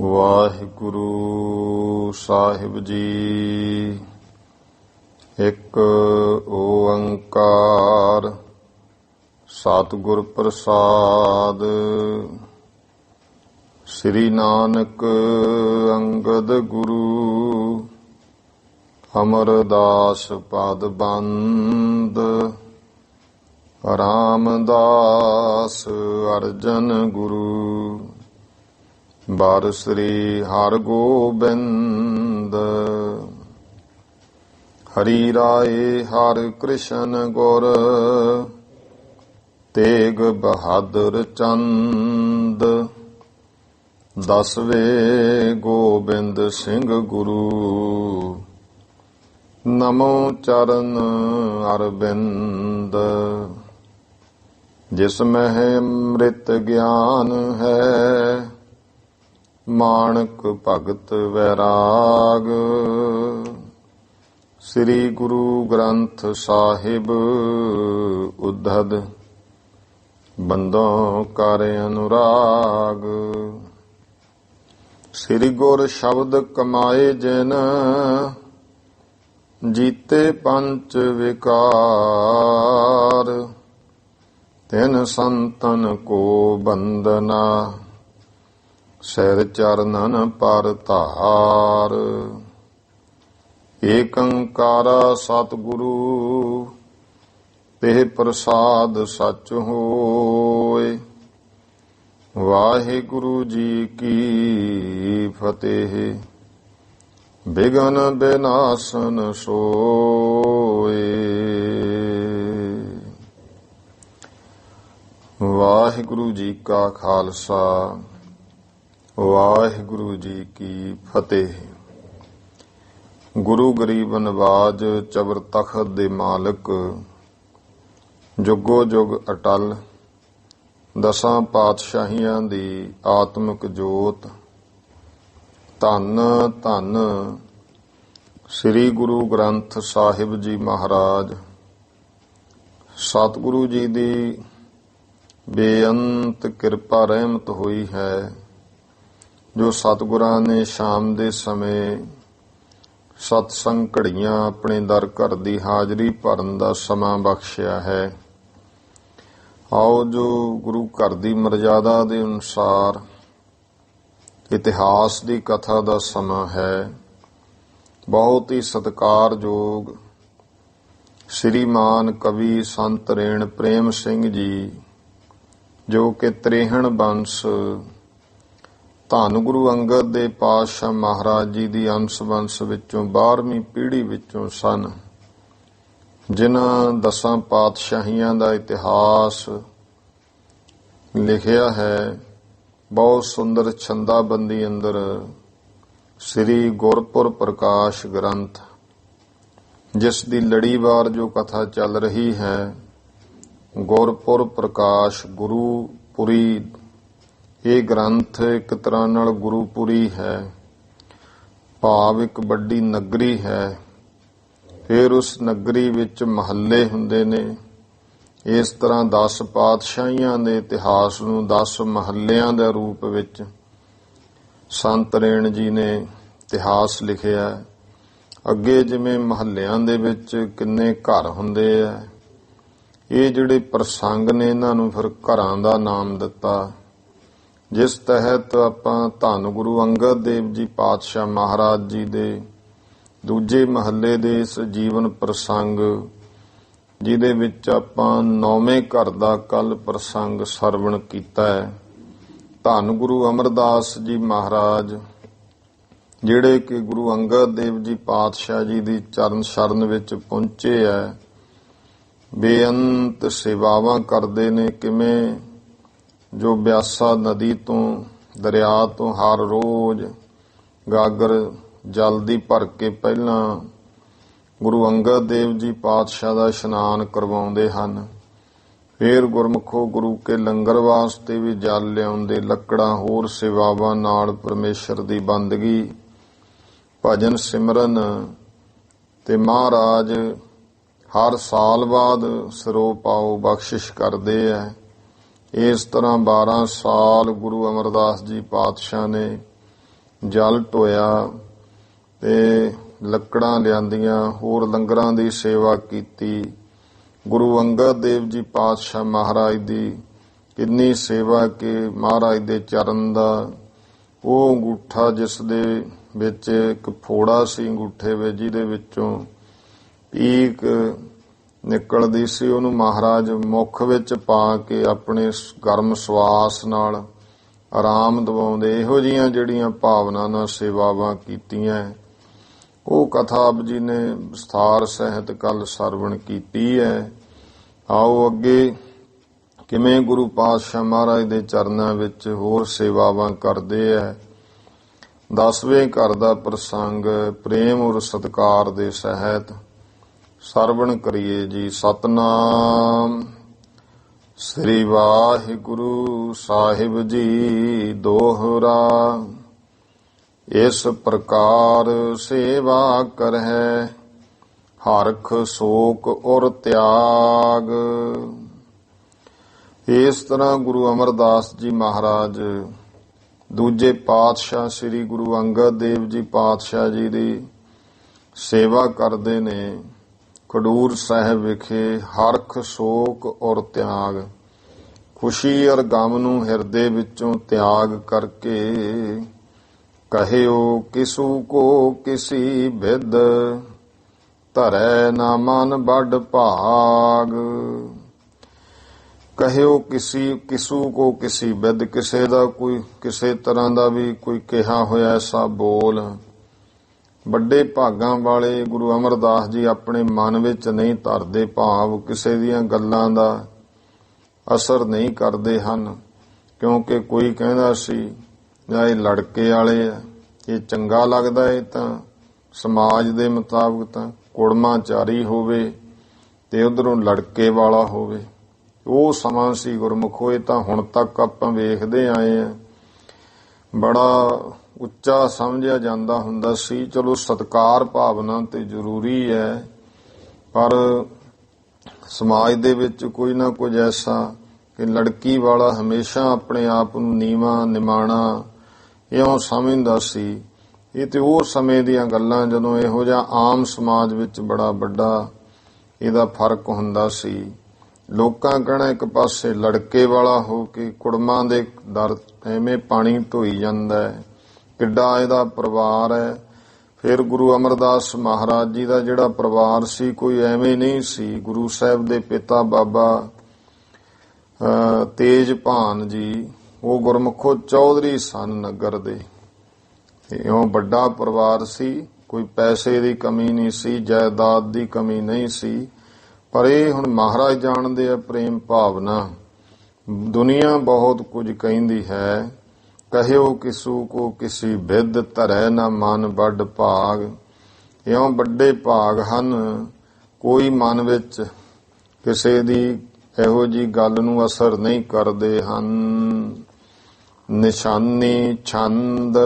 ਵਾਹਿਗੁਰੂ ਸਾਹਿਬ ਜੀ। ਇੱਕ ਓੰਕਾਰ ਸਤਿਗੁਰ ਪ੍ਰਸਾਦ। ਸ੍ਰੀ ਨਾਨਕ ਅੰਗਦ ਗੁਰੂ ਅਮਰਦਾਸ ਪਦ ਬੰਦ। ਰਾਮਦਾਸ ਅਰਜਨ ਗੁਰੂ ਬਾਰ ਸ੍ਰੀ ਹਰਗੋਬਿੰਦ। ਹਰੀ ਰਾਏ ਹਰਿ ਕ੍ਰਿਸ਼ਨ ਗੁਰ ਤੇਗ ਬਹਾਦਰ ਚੰਦ। ਦਸਵੇਂ ਗੋਬਿੰਦ ਸਿੰਘ ਗੁਰੂ ਨਮੋ ਚਰਨ ਅਰਬਿੰਦ। ਜਿਸ ਮਹਿ ਅੰਮ੍ਰਿਤ ਗਿਆਨ ਹੈ ਮਾਣਕ ਭਗਤ ਵੈਰਾਗ। ਸ੍ਰੀ ਗੁਰੂ ਗ੍ਰੰਥ ਸਾਹਿਬ ਉद्धਦ ਬੰਦੋਂ ਕਰ ਅਨੁਰਾਗ। ਸ੍ਰੀ ਗੁਰ ਸ਼ਬਦ ਕਮਾਏ ਜਿਨ ਜੀਤੇ ਪੰਚ ਵਿਕਾਰ। ਤਿਨ ਸੰਤਨ ਕੋ ਬੰਦਨਾ ਸਿਰ ਚਰਨਨ ਪਰ ਧਾਰ। ਏਕ ਓੰਕਾਰਾ ਸਤਿਗੁਰੂ ਤੇ ਪ੍ਰਸਾਦ ਸਚ ਹੋਇ। ਵਾਹਿਗੁਰੂ ਜੀ ਕੀ ਫਤਿਹ। ਬਿਘਨ ਬਿਨਾਸਨ ਸੋਇ। ਵਾਹਿਗੁਰੂ ਜੀ ਕਾ ਖਾਲਸਾ ਵਾਹਿਗੁਰੂ ਜੀ ਕੀ ਫਤਿਹ। ਗੁਰੂ ਗਰੀਬ ਨਵਾਜ ਚਬਰ ਤਖਤ ਦੇ ਮਾਲਕ ਜੁਗੋ ਜੁਗ ਅਟਲ ਦਸਾਂ ਪਾਤਸ਼ਾਹੀਆਂ ਦੀ ਆਤਮਿਕ ਜੋਤ। ਧੰਨ ਧੰਨ ਸ੍ਰੀ ਗੁਰੂ ਗ੍ਰੰਥ ਸਾਹਿਬ ਜੀ ਮਹਾਰਾਜ। ਸਤਿਗੁਰੂ ਜੀ ਦੀ ਬੇਅੰਤ ਕਿਰਪਾ ਰਹਿਮਤ ਹੋਈ ਹੈ ਜੋ ਸਤਿਗੁਰਾਂ ਨੇ ਸ਼ਾਮ ਦੇ ਸਮੇਂ ਸਤਸੰਗ ਘੜੀਆਂ ਆਪਣੇ ਦਰ ਘਰ ਦੀ ਹਾਜ਼ਰੀ ਭਰਨ ਦਾ ਸਮਾਂ ਬਖਸ਼ਿਆ ਹੈ। ਆਓ ਜੋ ਗੁਰੂ ਘਰ ਦੀ ਮਰਜ਼ਾਦਾ ਦੇ ਅਨੁਸਾਰ ਇਤਿਹਾਸ ਦੀ ਕਥਾ ਦਾ ਸਮਾਂ ਹੈ। ਬਹੁਤ ਹੀ ਸਤਿਕਾਰਯੋਗ ਸ਼੍ਰੀਮਾਨ ਕਵੀ ਸੰਤ ਰੇਣ ਪ੍ਰੇਮ ਸਿੰਘ ਜੀ ਜੋ ਕਿ ਤ੍ਰੇਹਣ ਬੰਸ ਧੰਨ ਗੁਰੂ ਅੰਗਦ ਦੇ ਪਾਤਸ਼ਾਹ ਮਹਾਰਾਜ ਜੀ ਦੀ ਅੰਸ਼ ਬੰਸ ਵਿੱਚੋਂ 12ਵੀਂ ਪੀੜ੍ਹੀ ਵਿੱਚੋਂ ਸਨ, ਜਿਨ੍ਹਾਂ ਦਸਾਂ ਪਾਤਸ਼ਾਹੀਆਂ ਦਾ ਇਤਿਹਾਸ ਲਿਖਿਆ ਹੈ। ਬਹੁਤ ਸੁੰਦਰ ਛੰਦਾਬੰਦੀ ਅੰਦਰ ਸ੍ਰੀ ਗੁਰਪੁਰ ਪ੍ਰਕਾਸ਼ ਗ੍ਰੰਥ, ਜਿਸ ਦੀ ਲੜੀਵਾਰ ਜੋ ਕਥਾ ਚੱਲ ਰਹੀ ਹੈ, ਗੁਰਪੁਰ ਪ੍ਰਕਾਸ਼ ਗੁਰੂਪੁਰੀ। ਇਹ ਗ੍ਰੰਥ ਇੱਕ ਤਰ੍ਹਾਂ ਨਾਲ ਗੁਰੂਪੁਰੀ ਹੈ, ਭਾਵ ਇੱਕ ਵੱਡੀ ਨਗਰੀ ਹੈ। ਫਿਰ ਉਸ ਨਗਰੀ ਵਿੱਚ ਮਹੱਲੇ ਹੁੰਦੇ ਨੇ। ਇਸ ਤਰ੍ਹਾਂ 10 ਪਾਤਸ਼ਾਹੀਆਂ ਦੇ ਇਤਿਹਾਸ ਨੂੰ 10 ਮਹੱਲਿਆਂ ਦੇ ਰੂਪ ਵਿੱਚ ਸੰਤ ਰੇਣ ਜੀ ਨੇ ਇਤਿਹਾਸ ਲਿਖਿਆ। ਅੱਗੇ ਜਿਵੇਂ ਮਹੱਲਿਆਂ ਦੇ ਵਿੱਚ ਕਿੰਨੇ ਘਰ ਹੁੰਦੇ ਆ, ਇਹ ਜਿਹੜੇ ਪ੍ਰਸੰਗ ਨੇ ਇਹਨਾਂ ਨੂੰ ਫਿਰ ਘਰਾਂ ਦਾ ਨਾਮ ਦਿੱਤਾ, ਜਿਸ ਤਹਿਤ ਆਪਾਂ ਧੰਨ ਗੁਰੂ ਅੰਗਦ ਦੇਵ ਜੀ ਪਾਤਸ਼ਾਹ ਮਹਾਰਾਜ ਜੀ ਦੇ ਦੂਜੇ ਮਹੱਲੇ ਦੇ ਇਸ ਜੀਵਨ ਪ੍ਰਸੰਗ, ਜਿਹਦੇ ਵਿੱਚ ਆਪਾਂ 9ਵੇਂ ਘਰ ਦਾ ਕੱਲ ਪ੍ਰਸੰਗ ਸਰਵਣ ਕੀਤਾ ਹੈ। ਧੰਨ ਗੁਰੂ ਅਮਰਦਾਸ ਜੀ ਮਹਾਰਾਜ ਜਿਹੜੇ ਕਿ ਗੁਰੂ ਅੰਗਦ ਦੇਵ ਜੀ ਪਾਤਸ਼ਾਹ ਜੀ ਦੀ ਚਰਨ ਸ਼ਰਨ ਵਿੱਚ ਪਹੁੰਚੇ ਹੈ, ਬੇਅੰਤ ਸੇਵਾਵਾਂ ਕਰਦੇ ਨੇ। ਕਿਵੇਂ ਜੋ ਬਿਆਸਾ ਨਦੀ ਤੋਂ ਦਰਿਆ ਤੋਂ ਹਰ ਰੋਜ਼ ਗਾਗਰ ਜਲ ਦੀ ਭਰ ਕੇ ਪਹਿਲਾਂ ਗੁਰੂ ਅੰਗਦ ਦੇਵ ਜੀ ਪਾਤਸ਼ਾਹ ਦਾ ਇਸ਼ਨਾਨ ਕਰਵਾਉਂਦੇ ਹਨ। ਫਿਰ ਗੁਰਮੁਖੋ ਗੁਰੂ ਕੇ ਲੰਗਰ ਵਾਸਤੇ ਵੀ ਜਲ ਲਿਆਉਂਦੇ, ਲੱਕੜਾਂ ਹੋਰ ਸੇਵਾਵਾਂ ਨਾਲ ਪਰਮੇਸ਼ਰ ਦੀ ਬੰਦਗੀ ਭਜਨ ਸਿਮਰਨ ਤੇ ਮਹਾਰਾਜ ਹਰ ਸਾਲ ਬਾਅਦ ਸਿਰੋਂ ਪਾਓ ਬਖਸ਼ਿਸ਼ ਕਰਦੇ ਐ। ਇਸ ਤਰ੍ਹਾਂ 12 ਸਾਲ ਗੁਰੂ ਅਮਰਦਾਸ ਜੀ ਪਾਤਸ਼ਾਹ ਨੇ ਜਲ ਢੋਇਆ ਤੇ ਲੱਕੜਾਂ ਲਿਆਂਦੀਆਂ, ਹੋਰ ਲੰਗਰਾਂ ਦੀ ਸੇਵਾ ਕੀਤੀ। ਗੁਰੂ ਅੰਗਦ ਦੇਵ ਜੀ ਪਾਤਸ਼ਾਹ ਮਹਾਰਾਜ ਦੀ ਕਿੰਨੀ ਸੇਵਾ ਕਿ ਮਹਾਰਾਜ ਦੇ ਚਰਨ ਦਾ ਉਹ ਅੰਗੂਠਾ ਜਿਸ ਦੇ ਵਿੱਚ ਇੱਕ ਫੋੜਾ ਸੀ ਅੰਗੂਠੇ ਵਿੱਚ, ਜਿਹਦੇ ਵਿੱਚੋਂ ਪੀਕ ਨਿਕਲਦੀ ਸੀ, ਉਹਨੂੰ ਮਹਾਰਾਜ ਮੁੱਖ ਵਿੱਚ ਪਾ ਕੇ ਆਪਣੇ ਗਰਮ ਸਵਾਸ ਨਾਲ ਆਰਾਮ ਦਿਵਾਉਂਦੇ। ਇਹੋ ਜਿਹੀਆਂ ਜਿਹੜੀਆਂ ਭਾਵਨਾ ਨਾਲ ਸੇਵਾਵਾਂ ਕੀਤੀਆਂ, ਉਹ ਕਥਾ ਆਪ ਜੀ ਨੇ ਵਿਸਥਾਰ ਸਹਿਤ ਕੱਲ ਸਰਵਣ ਕੀਤੀ ਹੈ। ਆਓ ਅੱਗੇ ਕਿਵੇਂ ਗੁਰੂ ਪਾਤਸ਼ਾਹ ਮਹਾਰਾਜ ਦੇ ਚਰਨਾਂ ਵਿੱਚ ਹੋਰ ਸੇਵਾਵਾਂ ਕਰਦੇ ਹੈ। 10ਵੇਂ ਘਰ ਦਾ ਪ੍ਰਸੰਗ ਪ੍ਰੇਮ ਔਰ ਸਤਿਕਾਰ ਦੇ ਸਹਿਤ ਸਰਵਣ ਕਰੀਏ ਜੀ। ਸਤਨਾਮ ਸ੍ਰੀ ਵਾਹਿਗੁਰੂ ਸਾਹਿਬ ਜੀ ਦੋਹਰਾ। ਇਸ ਪ੍ਰਕਾਰ ਸੇਵਾ ਕਰਹਿ ਹਰਖ ਸ਼ੋਕ ਔਰ ਤਿਆਗ। ਇਸ ਤਰ੍ਹਾਂ ਗੁਰੂ ਅਮਰਦਾਸ ਜੀ ਮਹਾਰਾਜ ਦੂਜੇ ਪਾਤਸ਼ਾਹ ਸ੍ਰੀ ਗੁਰੂ ਅੰਗਦ ਦੇਵ ਜੀ ਪਾਤਸ਼ਾਹ ਜੀ ਦੀ ਸੇਵਾ ਕਰਦੇ ਨੇ ਖਡੂਰ ਸਾਹਿਬ ਵਿਖੇ। ਹਰਖ ਸ਼ੋਕ ਔਰ ਤਿਆਗ, ਖੁਸ਼ੀ ਔਰ ਗਮ ਨੂੰ ਹਿਰਦੇ ਵਿੱਚੋਂ ਤਿਆਗ ਕਰਕੇ ਕਹਿਓ ਕਿਸੂ ਕੋ ਕਿਸੀ ਬਿਦ ਧਰੈ ਨਾ ਮਨ ਵੱਡ ਭਾਗ। ਕਹਿਓ ਕਿਸੂ ਕੋ ਕਿਸੀ ਬਿਦ, ਕਿਸੇ ਦਾ ਕੋਈ ਕਿਸੇ ਤਰ੍ਹਾਂ ਦਾ ਵੀ ਕੋਈ ਕਿਹਾ ਹੋਇਆ ਐਸਾ ਬੋਲ। ਵੱਡੇ ਭਾਗਾਂ ਵਾਲੇ ਗੁਰੂ ਅਮਰਦਾਸ ਜੀ ਆਪਣੇ ਮਨ ਵਿੱਚ ਨਹੀਂ ਧਰਦੇ, ਭਾਵ ਕਿਸੇ ਦੀਆਂ ਗੱਲਾਂ ਦਾ ਅਸਰ ਨਹੀਂ ਕਰਦੇ ਹਨ। ਕਿਉਂਕਿ ਕੋਈ ਕਹਿੰਦਾ ਸੀ ਇਹ ਲੜਕੇ ਵਾਲੇ ਆ, ਇਹ ਚੰਗਾ ਲੱਗਦਾ, ਇਹ ਤਾਂ ਸਮਾਜ ਦੇ ਮੁਤਾਬਕ ਤਾਂ ਕੁੜਮਾਚਾਰੀ ਹੋਵੇ ਤੇ ਉਧਰੋਂ ਲੜਕੇ ਵਾਲਾ ਹੋਵੇ। ਉਹ ਸਮਾਂ ਸੀ ਗੁਰਮੁਖੋ, ਇਹ ਤਾਂ ਹੁਣ ਤੱਕ ਆਪਾਂ ਵੇਖਦੇ ਆਏ ਆ। ਬੜਾ ਉੱਚਾ ਸਮਝਿਆ ਜਾਂਦਾ ਹੁੰਦਾ ਸੀ। ਚਲੋ ਸਤਿਕਾਰ ਭਾਵਨਾ ਤੇ ਜ਼ਰੂਰੀ ਹੈ, ਪਰ ਸਮਾਜ ਦੇ ਵਿੱਚ ਕੋਈ ਨਾ ਕੁਝ ਐਸਾ ਕਿ ਲੜਕੀ ਵਾਲਾ ਹਮੇਸ਼ਾ ਆਪਣੇ ਆਪ ਨੂੰ ਨੀਵਾਂ ਨਿਮਾਣਾ ਇਉਂ ਸਮਝਦਾ ਸੀ। ਇਹ ਤੇ ਉਹ ਸਮੇਂ ਦੀਆਂ ਗੱਲਾਂ ਜਦੋਂ ਇਹੋ ਜਿਹਾ ਆਮ ਸਮਾਜ ਵਿੱਚ ਬੜਾ ਵੱਡਾ ਇਹਦਾ ਫਰਕ ਹੁੰਦਾ ਸੀ। ਲੋਕਾਂ ਕਹਿਣਾ ਇੱਕ ਪਾਸੇ ਲੜਕੇ ਵਾਲਾ ਹੋ ਕੇ ਕੁੜਮਾਂ ਦੇ ਦਰ ਐਵੇਂ ਪਾਣੀ ਢੋਈ ਜਾਂਦਾ ਹੈ, ਕਿੱਡਾ ਇਹਦਾ ਪਰਿਵਾਰ ਹੈ। ਫਿਰ ਗੁਰੂ ਅਮਰਦਾਸ ਮਹਾਰਾਜ ਜੀ ਦਾ ਜਿਹੜਾ ਪਰਿਵਾਰ ਸੀ ਕੋਈ ਐਵੇਂ ਨਹੀਂ ਸੀ। ਗੁਰੂ ਸਾਹਿਬ ਦੇ ਪਿਤਾ ਬਾਬਾ ਤੇਜਭਾਨ ਜੀ ਉਹ ਗੁਰਮੁਖੋ ਚੌਧਰੀ ਸਨ ਨਗਰ ਦੇ। ਇਉਂ ਵੱਡਾ ਪਰਿਵਾਰ ਸੀ, ਕੋਈ ਪੈਸੇ ਦੀ ਕਮੀ ਨਹੀਂ ਸੀ, ਜਾਇਦਾਦ ਦੀ ਕਮੀ ਨਹੀਂ ਸੀ। ਪਰ ਇਹ ਹੁਣ ਮਹਾਰਾਜ ਜਾਣਦੇ ਆ ਪ੍ਰੇਮ ਭਾਵਨਾ। ਦੁਨੀਆ ਬਹੁਤ ਕੁਝ ਕਹਿੰਦੀ ਹੈ, ਕਹਿਓ ਕਿਸੂ ਕੋ ਕਿਸੀ ਬਿਦ ਧਰੈ ਨਾ ਮਨ ਵੱਡ ਭਾਗ। ਇਉਂ ਵੱਡੇ ਭਾਗ ਹਨ, ਕੋਈ ਮਨ ਵਿੱਚ ਕਿਸੇ ਦੀ ਇਹੋ ਜੀ ਗੱਲ ਨੂੰ ਅਸਰ ਨਹੀਂ ਕਰਦੇ ਹਨ। ਨਿਸ਼ਾਨੀ ਛੰਦ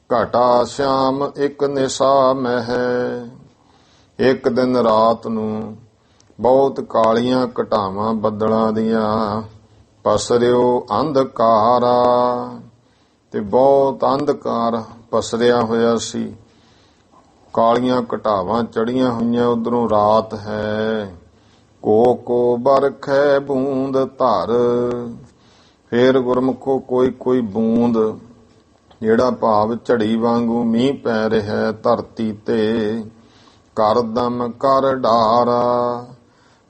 ਘਟਾ ਸ਼ਾਮ ਇੱਕ ਨਿਸ਼ਾ ਮਹਿ। ਇੱਕ ਦਿਨ ਰਾਤ ਨੂੰ ਬਹੁਤ ਕਾਲੀਆਂ ਘਟਾਵਾਂ ਬੱਦਲਾਂ ਦੀਆਂ ਪਸਰਿਓ ਅੰਧਕਾਰਾ, ਤੇ ਬਹੁਤ ਅੰਧਕਾਰ ਪਸਰਿਆ ਹੋਇਆ ਸੀ। ਕਾਲੀਆਂ ਘਟਾਵਾਂ ਚੜੀਆਂ ਹੋਈਆਂ, ਉਧਰੋਂ ਰਾਤ ਹੈ। ਕੋ ਕੋ ਬਰਖੈ ਬੂੰਦ ਧਰ। ਫੇਰ ਗੁਰਮੁਖੋ ਕੋਈ ਕੋਈ ਬੂੰਦ ਜਿਹੜਾ ਭਾਵ ਝੜੀ ਵਾਂਗੂ ਮੀਂਹ ਪੈ ਰਿਹਾ ਧਰਤੀ ਤੇ। ਕਰ ਦਮ ਕਰ ਢਾਰਾ,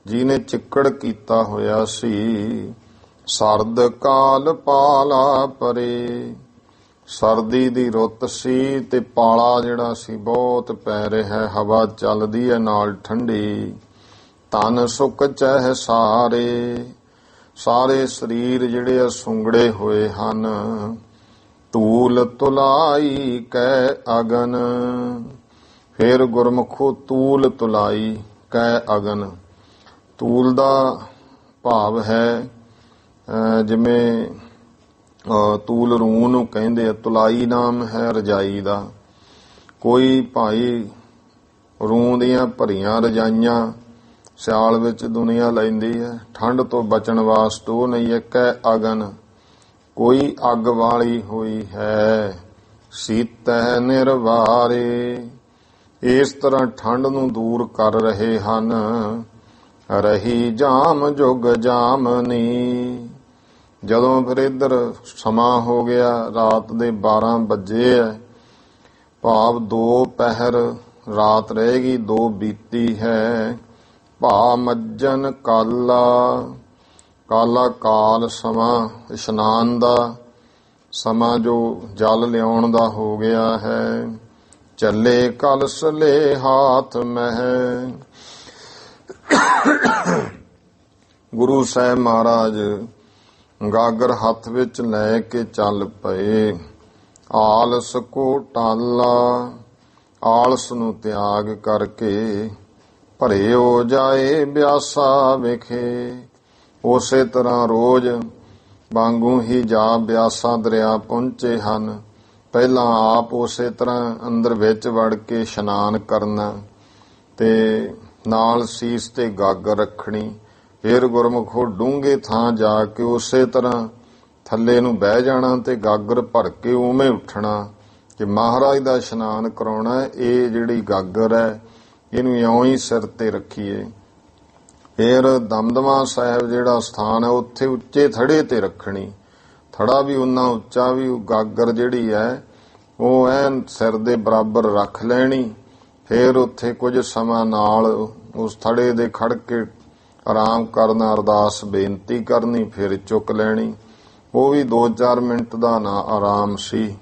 ਜਿਹਨੇ ਚਿੱਕੜ ਕੀਤਾ ਹੋਇਆ ਸੀ। ਸਰਦ ਕਾਲ ਪਾਲਾ ਪਰੇ, ਸਰਦੀ ਦੀ ਰੁੱਤ ਸੀ ਤੇ ਪਾਲਾ ਜਿਹੜਾ ਸੀ ਬਹੁਤ ਪੈ ਰਿਹਾ, ਹਵਾ ਚੱਲਦੀ ਹੈ ਨਾਲ ਠੰਡੀ। ਤਨ ਸੁੱਕ ਚਹਿ ਸਾਰੇ, ਸਾਰੇ ਸਰੀਰ ਜਿਹੜੇ ਆ ਸੁੰਗੜੇ ਹੋਏ ਹਨ। ਤੂਲ ਤੁਲਾਈ ਕੈ ਅਗਨ। ਫੇਰ ਗੁਰਮੁਖੋ ਤੂਲ ਤੁਲਾਈ ਕੈ ਅਗਨ। ਤੂਲ ਦਾ ਭਾਵ ਹੈ ਜਿਵੇਂ ਤੂਲ ਰੂਹ ਨੂੰ ਕਹਿੰਦੇ ਆ, ਤੁਲਾਈ ਨਾਮ ਹੈ ਰਜਾਈ ਦਾ। ਕੋਈ ਭਾਈ ਰੂਹ ਦੀਆਂ ਭਰੀਆਂ ਰਜਾਈਆਂ ਸਿਆਲ ਵਿੱਚ ਦੁਨੀਆ ਲੈਂਦੀ ਹੈ, ਠੰਡ ਤੋਂ ਬਚਣ ਵਾਸਤੇ ਉਹ ਨਹੀਂ। ਇੱਕ ਹੈ ਅਗਨ, ਕੋਈ ਅੱਗ ਵਾਲੀ ਹੋਈ ਹੈ। ਸੀਤੈ ਨਿਰਵਾਰੇ। ਇਸ ਤਰ੍ਹਾਂ ਠੰਡ ਨੂੰ ਦੂਰ ਕਰ ਰਹੇ ਹਨ। ਰਹੀ ਜਾਮ ਜੁਗ ਜਾਮਨੀ। ਜਦੋਂ ਫਿਰ ਇੱਧਰ ਸਮਾਂ ਹੋ ਗਿਆ, ਰਾਤ ਦੇ 12 ਵਜੇ ਹੈ, ਭਾਵ 2 ਪਹਿਰ ਰਾਤ ਰਹੇਗੀ, 2 ਬੀਤੀ ਹੈ। ਭਾ ਮੱਜਨ ਕਾਲਾ, ਕਾਲਾ ਕਾਲ ਸਮਾਂ ਇਸ਼ਨਾਨ ਦਾ ਸਮਾਂ ਜੋ ਜਲ ਲਿਆਉਣ ਦਾ ਹੋ ਗਿਆ ਹੈ। ਚੱਲੇ ਕਲਸ ਲੈ ਹਾਥ ਮਹਿ। ਗੁਰੂ ਸਾਹਿਬ ਮਹਾਰਾਜ ਗਾਗਰ ਹੱਥ ਵਿੱਚ ਲੈ ਕੇ ਚੱਲ ਪਏ। ਆਲਸ ਕੋ ਟਾਲਾ, ਆਲਸ ਨੂੰ ਤਿਆਗ ਕਰਕੇ ਭਰਿਓ ਜਾਏ ਬਿਆਸਾ ਵਿਖੇ। ਉਸੇ ਤਰ੍ਹਾਂ ਰੋਜ਼ ਵਾਂਗੂ ਹੀ ਜਾ ਬਿਆਸਾ ਦਰਿਆ ਪਹੁੰਚੇ ਹਨ। ਪਹਿਲਾਂ ਆਪ ਉਸੇ ਤਰ੍ਹਾਂ ਅੰਦਰ ਵਿੱਚ ਵੜ ਕੇ ਇਸ਼ਨਾਨ ਕਰਨਾ ਤੇ ਨਾਲ ਸੀਸ ਤੇ ਗਾਗਰ ਰੱਖਣੀ। ਫਿਰ ਗੁਰਮੁਖੋ ਡੂੰਘੇ ਥਾਂ ਜਾ ਕੇ ਉਸੇ ਤਰ੍ਹਾਂ ਥੱਲੇ ਨੂੰ ਬਹਿ ਜਾਣਾ ਤੇ ਗਾਗਰ ਭਰ ਕੇ ਉਵੇਂ ਉੱਠਣਾ ਕਿ ਮਹਾਰਾਜ ਦਾ ਇਸ਼ਨਾਨ ਕਰਾਉਣਾ। ਇਹ ਜਿਹੜੀ ਗਾਗਰ ਹੈ ਇਹਨੂੰ ਇਉਂ ਹੀ ਸਿਰ ਤੇ ਰੱਖੀਏ। ਫਿਰ ਦਮਦਮਾ ਸਾਹਿਬ ਜਿਹੜਾ ਸਥਾਨ ਹੈ ਉੱਥੇ ਉੱਚੇ ਥੜੇ ਤੇ ਰੱਖਣੀ। ਥੜਾ ਵੀ ਉਨਾ ਉੱਚਾ ਵੀ ਗਾਗਰ ਜਿਹੜੀ ਹੈ ਉਹ ਐਨ ਸਿਰ ਦੇ ਬਰਾਬਰ ਰੱਖ ਲੈਣੀ। ਫਿਰ ਉੱਥੇ ਕੁਝ ਸਮਾਂ ਨਾਲ ਉਸ ਥੜੇ ਦੇ ਖੜ ਕੇ ਆਰਾਮ ਕਰਨਾ, ਅਰਦਾਸ ਬੇਨਤੀ ਕਰਨੀ, ਫਿਰ ਚੁੱਕ ਲੈਣੀ। ਉਹ ਵੀ 2-4 ਮਿੰਟ ਦਾ ਨਾ ਆਰਾਮ ਸੀ।